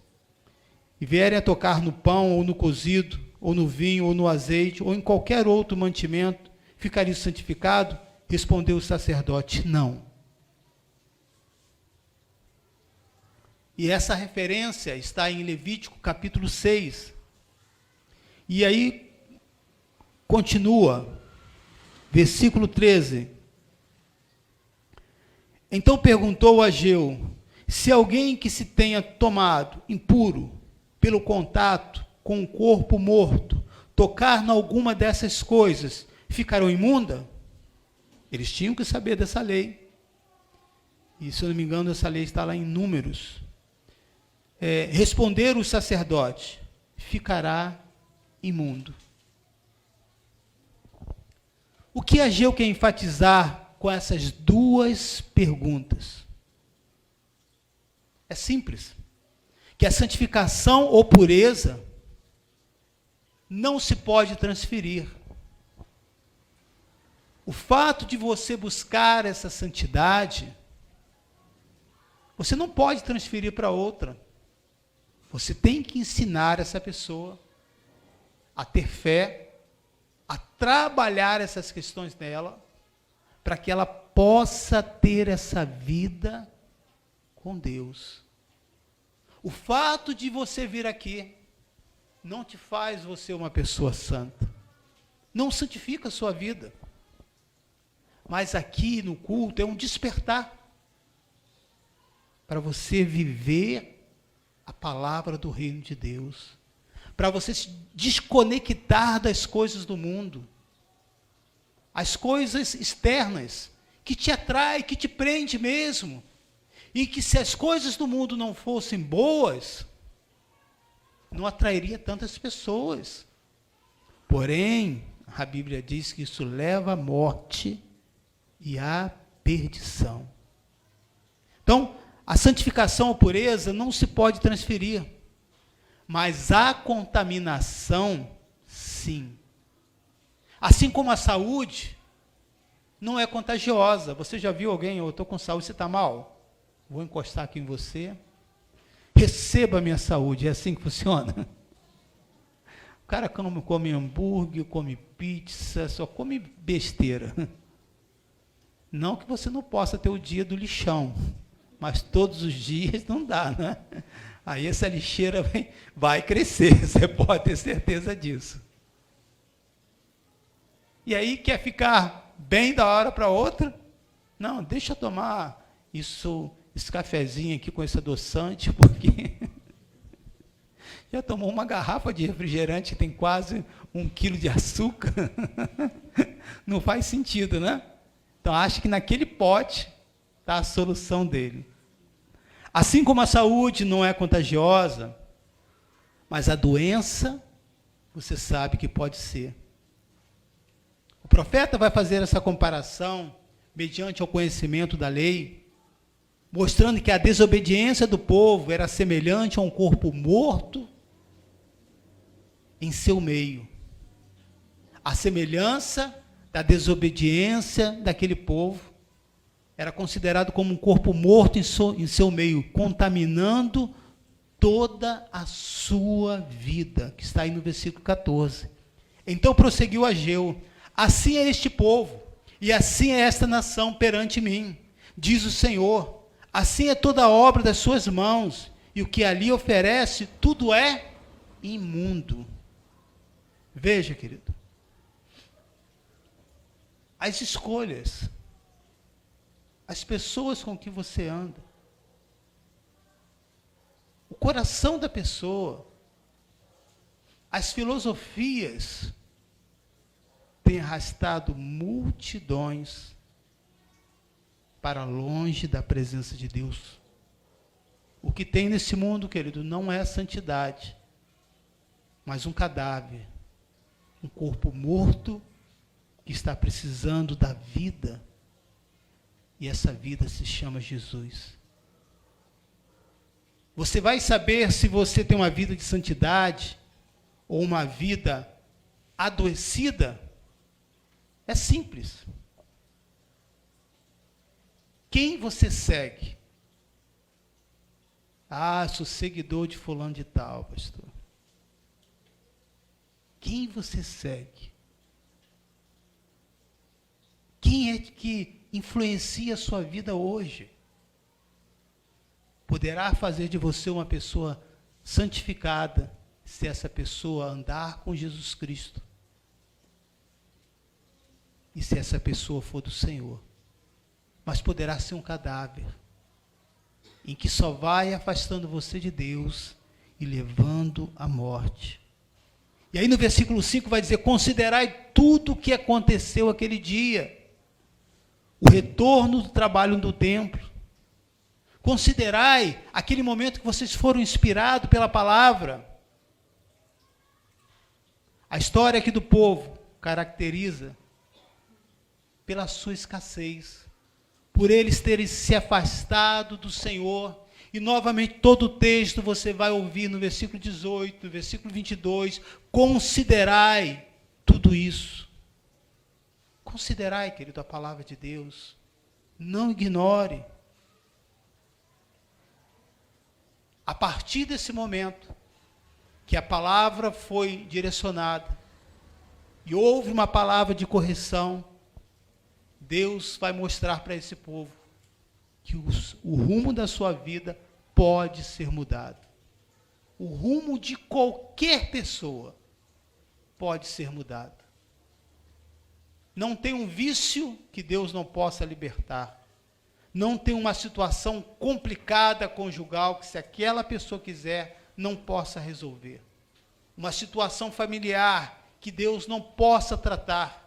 e vierem a tocar no pão, ou no cozido, ou no vinho, ou no azeite, ou em qualquer outro mantimento, ficaria isso santificado? Respondeu o sacerdote, não. E essa referência está em Levítico capítulo 6. E aí, continua, versículo 13. Então perguntou Ageu, se alguém que se tenha tomado impuro pelo contato com o corpo morto, tocar em alguma dessas coisas, ficarão imunda? Eles tinham que saber dessa lei. E, se eu não me engano, essa lei está lá em Números. Responderam os sacerdotes, ficará imundo. O que Ageu quer enfatizar com essas duas perguntas? É simples. Que a santificação ou pureza não se pode transferir. O fato de você buscar essa santidade, você não pode transferir para outra. Você tem que ensinar essa pessoa a ter fé, a trabalhar essas questões dela, para que ela possa ter essa vida com Deus. O fato de você vir aqui não te faz você uma pessoa santa. Não santifica a sua vida. Mas aqui no culto é um despertar para você viver a palavra do reino de Deus, para você se desconectar das coisas do mundo, as coisas externas, que te atrai, que te prende mesmo, e que se as coisas do mundo não fossem boas, não atrairia tantas pessoas. Porém, a Bíblia diz que isso leva à morte e à perdição. Então, a santificação ou pureza não se pode transferir, mas a contaminação, sim. Assim como a saúde não é contagiosa. Você já viu alguém, eu estou com saúde, você está mal? Vou encostar aqui em você. Receba a minha saúde, é assim que funciona? O cara come hambúrguer, come pizza, só come besteira. Não que você não possa ter o dia do lixão, mas todos os dias não dá, né? Aí essa lixeira vai crescer, você pode ter certeza disso. E aí quer ficar bem da hora para outra? Não, deixa eu tomar esse cafezinho aqui com esse adoçante, porque já tomou uma garrafa de refrigerante que tem quase 1 quilo de açúcar. Não faz sentido, né? Então, acha que naquele pote está a solução dele. Assim como a saúde não é contagiosa, mas a doença, você sabe que pode ser. O profeta vai fazer essa comparação, mediante o conhecimento da lei, mostrando que a desobediência do povo era semelhante a um corpo morto em seu meio. A semelhança da desobediência daquele povo era considerado como um corpo morto em seu meio, contaminando toda a sua vida, que está aí no versículo 14. Então prosseguiu Ageu: assim é este povo, e assim é esta nação perante mim, diz o Senhor, assim é toda a obra das suas mãos, e o que ali oferece, tudo é imundo. Veja, querido, as escolhas, as pessoas com que você anda, o coração da pessoa, as filosofias têm arrastado multidões para longe da presença de Deus. O que tem nesse mundo, querido, não é santidade, mas um cadáver, um corpo morto que está precisando da vida. E essa vida se chama Jesus. Você vai saber se você tem uma vida de santidade ou uma vida adoecida? É simples. Quem você segue? Ah, sou seguidor de fulano de tal, pastor. Quem você segue? Quem é que influencia a sua vida hoje? Poderá fazer de você uma pessoa santificada, se essa pessoa andar com Jesus Cristo. E se essa pessoa for do Senhor. Mas poderá ser um cadáver, em que só vai afastando você de Deus e levando à morte. E aí no versículo 5 vai dizer: considerai tudo o que aconteceu aquele dia, o retorno do trabalho do templo. Considerai aquele momento que vocês foram inspirados pela palavra. A história aqui do povo caracteriza pela sua escassez, por eles terem se afastado do Senhor. E novamente todo o texto você vai ouvir no versículo 18, no versículo 22, considerai tudo isso. Considerai, querido, a palavra de Deus. Não ignore. A partir desse momento que a palavra foi direcionada e houve uma palavra de correção, Deus vai mostrar para esse povo que o rumo da sua vida pode ser mudado. O rumo de qualquer pessoa pode ser mudado. Não tem um vício que Deus não possa libertar. Não tem uma situação complicada conjugal que, se aquela pessoa quiser, não possa resolver. Uma situação familiar que Deus não possa tratar.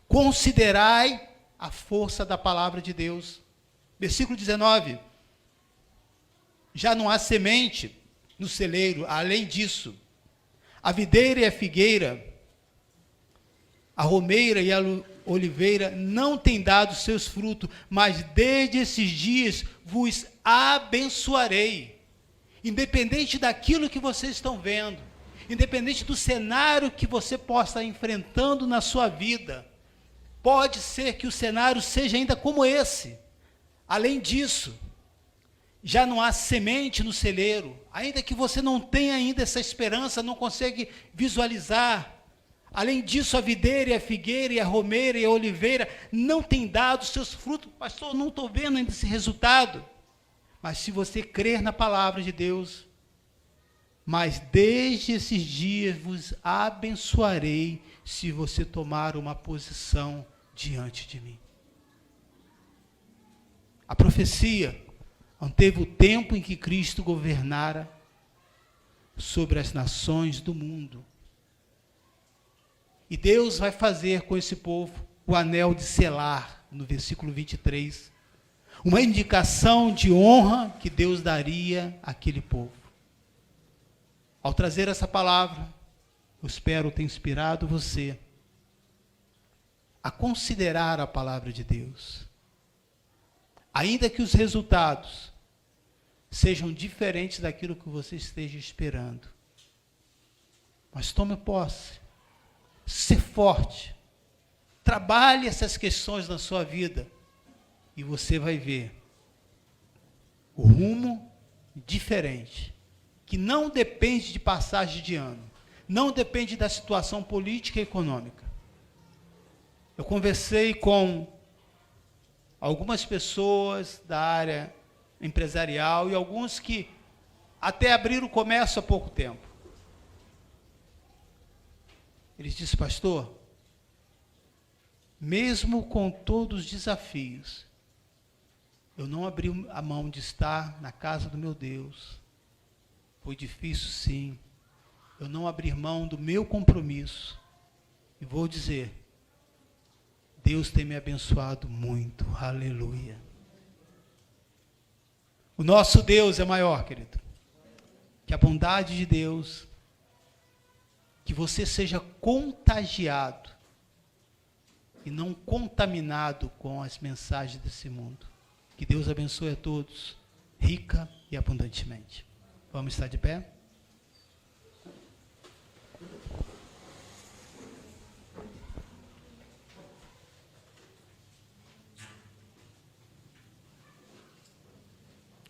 Considerai a força da palavra de Deus. Versículo 19. Já não há semente no celeiro, além disso, a videira e a figueira, a romeira e a oliveira não têm dado seus frutos, mas desde esses dias vos abençoarei. Independente daquilo que vocês estão vendo, independente do cenário que você possa estar enfrentando na sua vida, pode ser que o cenário seja ainda como esse. Além disso, já não há semente no celeiro, ainda que você não tenha ainda essa esperança, não consegue visualizar Além disso, a videira, e a figueira, e a romeira, e a oliveira não têm dado seus frutos. Pastor, não estou vendo ainda esse resultado. Mas se você crer na palavra de Deus, mas desde esses dias vos abençoarei se você tomar uma posição diante de mim. A profecia anteve o tempo em que Cristo governara sobre as nações do mundo. E Deus vai fazer com esse povo o anel de selar, no versículo 23, uma indicação de honra que Deus daria àquele povo. Ao trazer essa palavra, eu espero ter inspirado você a considerar a palavra de Deus. Ainda que os resultados sejam diferentes daquilo que você esteja esperando. Mas tome posse, ser forte, trabalhe essas questões na sua vida e você vai ver o rumo diferente, que não depende de passagem de ano, não depende da situação política e econômica. Eu conversei com algumas pessoas da área empresarial e alguns que até abriram o comércio há pouco tempo. Eles disseram: pastor, mesmo com todos os desafios, eu não abri a mão de estar na casa do meu Deus. Foi difícil, sim. Eu não abri mão do meu compromisso. E vou dizer, Deus tem me abençoado muito. Aleluia. O nosso Deus é maior, querido. Que a bondade de Deus, que você seja contagiado e não contaminado com as mensagens desse mundo. Que Deus abençoe a todos, rica e abundantemente. Vamos estar de pé?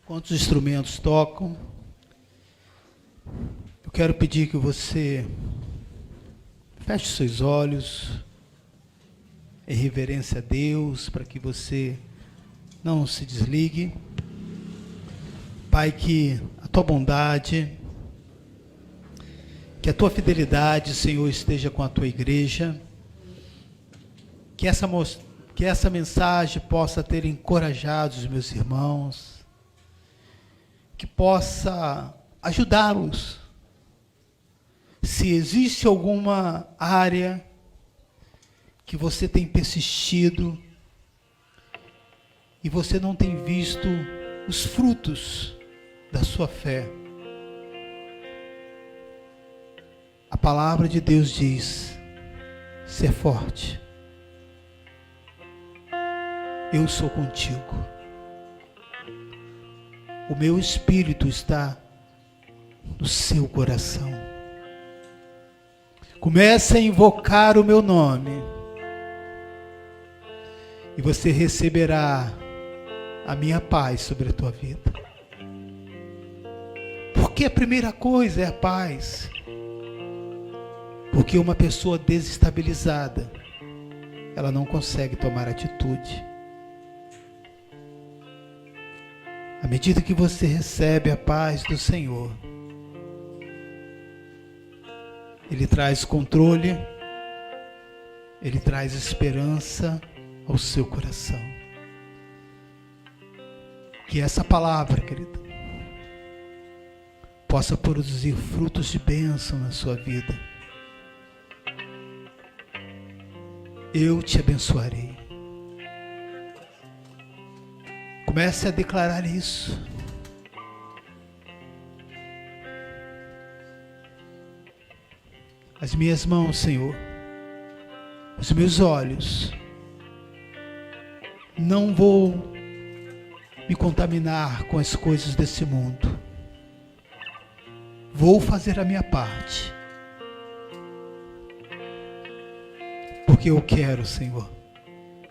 Enquanto os instrumentos tocam, eu quero pedir que você feche seus olhos em reverência a Deus, para que você não se desligue. Pai, que a tua bondade, que a tua fidelidade, Senhor, esteja com a tua igreja, que essa mensagem possa ter encorajado os meus irmãos, que possa ajudá-los. Se existe alguma área que você tem persistido e você não tem visto os frutos da sua fé, a palavra de Deus diz: ser forte, eu sou contigo, o meu espírito está no seu coração. Comece a invocar o meu nome e você receberá a minha paz sobre a tua vida. Porque a primeira coisa é a paz. Porque uma pessoa desestabilizada, ela não consegue tomar atitude. À medida que você recebe a paz do Senhor, Ele traz controle, Ele traz esperança ao seu coração. Que essa palavra, querida, possa produzir frutos de bênção na sua vida. Eu te abençoarei. Comece a declarar isso. As minhas mãos, Senhor, os meus olhos, não vou me contaminar com as coisas desse mundo. Vou fazer a minha parte. Porque eu quero, Senhor,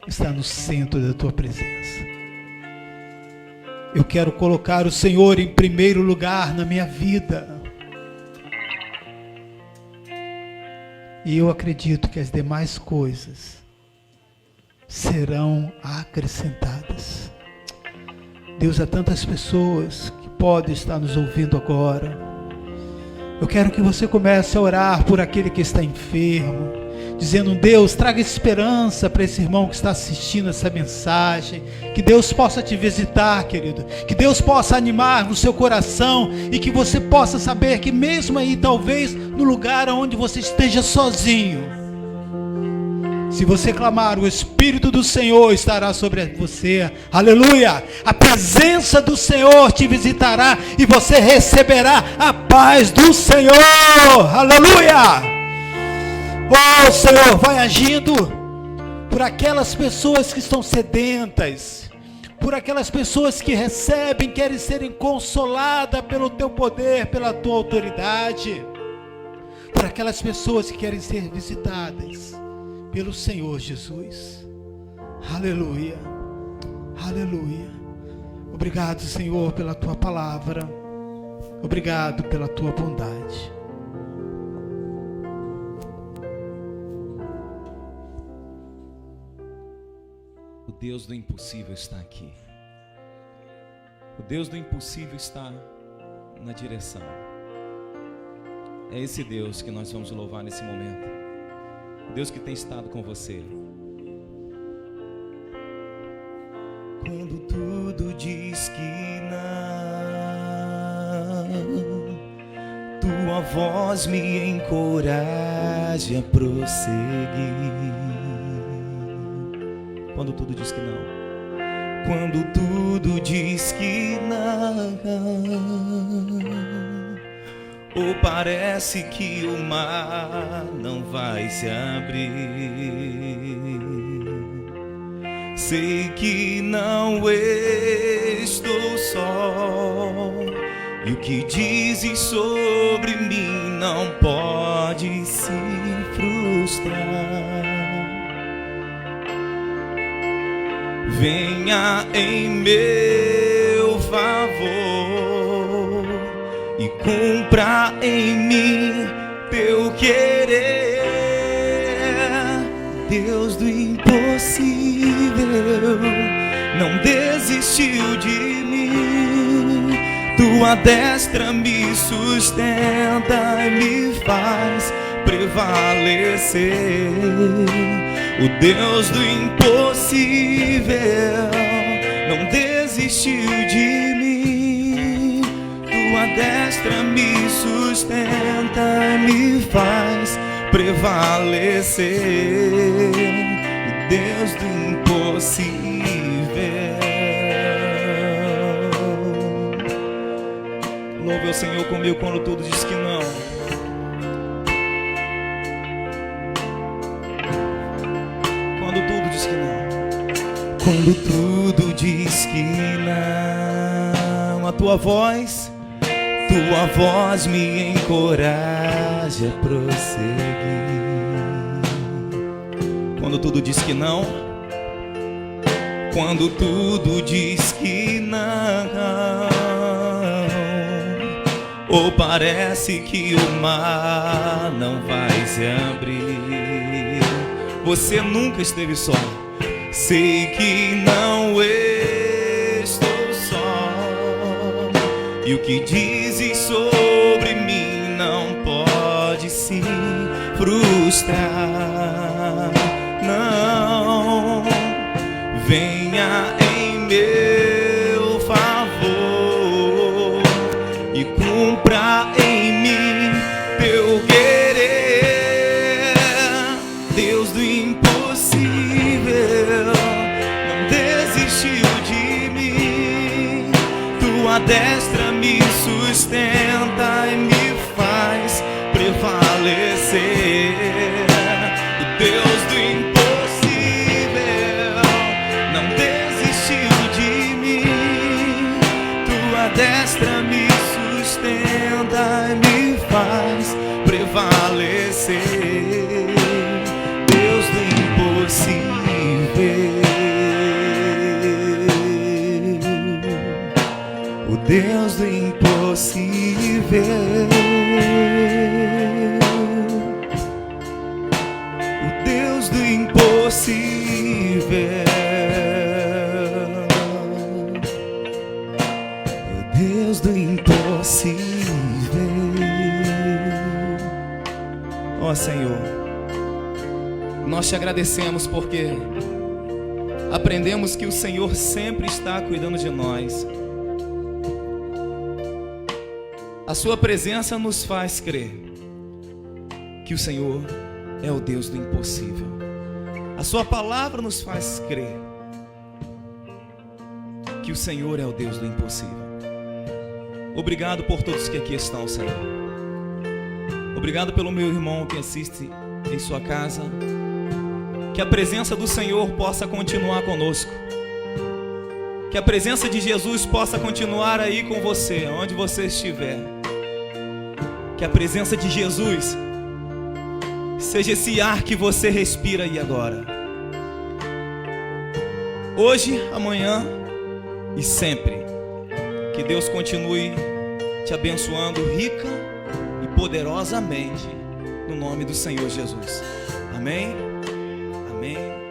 estar no centro da tua presença. Eu quero colocar o Senhor em primeiro lugar na minha vida. E eu acredito que as demais coisas serão acrescentadas. Deus, há tantas pessoas que podem estar nos ouvindo agora. Eu quero que você comece a orar por aquele que está enfermo, dizendo: Deus, traga esperança para esse irmão que está assistindo essa mensagem. Que Deus possa te visitar, querido. Que Deus possa animar no seu coração e que você possa saber que mesmo aí, talvez no lugar onde você esteja sozinho, se você clamar, o Espírito do Senhor estará sobre você. Aleluia! A presença do Senhor te visitará e você receberá a paz do Senhor. Aleluia! Oh, Senhor, vai agindo por aquelas pessoas que estão sedentas, por aquelas pessoas que recebem, querem serem consoladas pelo teu poder, pela tua autoridade, por aquelas pessoas que querem ser visitadas pelo Senhor Jesus. Aleluia, aleluia. Obrigado, Senhor, pela tua palavra. Obrigado pela tua bondade. O Deus do impossível está aqui. O Deus do impossível está na direção. É esse Deus que nós vamos louvar nesse momento. O Deus que tem estado com você. Quando tudo diz que não, tua voz me encoraja a prosseguir. Quando tudo diz que não. Quando tudo diz que não, ou parece que o mar não vai se abrir. Sei que não estou só, e o que dizes sobre mim não pode se frustrar. Venha em meu favor e cumpra em mim teu querer. Deus do impossível não desistiu de mim. Tua destra me sustenta e me faz prevalecer. O Deus do impossível não desistiu de mim. Tua destra me sustenta e me faz prevalecer. O Deus do impossível. Louve o Senhor comigo quando tudo diz que não. Quando tudo diz que não. Quando tudo diz que não. A tua voz me encoraja a prosseguir. Quando tudo diz que não. Quando tudo diz que não, ou parece que o mar não vai se abrir. Você nunca esteve só. Sei que não estou só, e o que dizes sobre mim não pode se frustrar. Não, venha em meu favor e cumpra em mim teu querer. Deus do impossível não desistiu de mim. Tua destra me sustenta e me faz prevalecer. O Deus do impossível não desistiu de mim. Tua destra me sustenta e me faz prevalecer. Deus do impossível, o Deus do impossível. Deus do impossível. Ó Senhor, nós te agradecemos porque aprendemos que o Senhor sempre está cuidando de nós. A sua presença nos faz crer que o Senhor é o Deus do impossível. A sua palavra nos faz crer que o Senhor é o Deus do impossível. Obrigado por todos que aqui estão, Senhor. Obrigado pelo meu irmão que assiste em sua casa. Que a presença do Senhor possa continuar conosco. Que a presença de Jesus possa continuar aí com você, onde você estiver. Que a presença de Jesus seja esse ar que você respira aí agora. Hoje, amanhã e sempre. Que Deus continue te abençoando rica e poderosamente no nome do Senhor Jesus. Amém? Amém.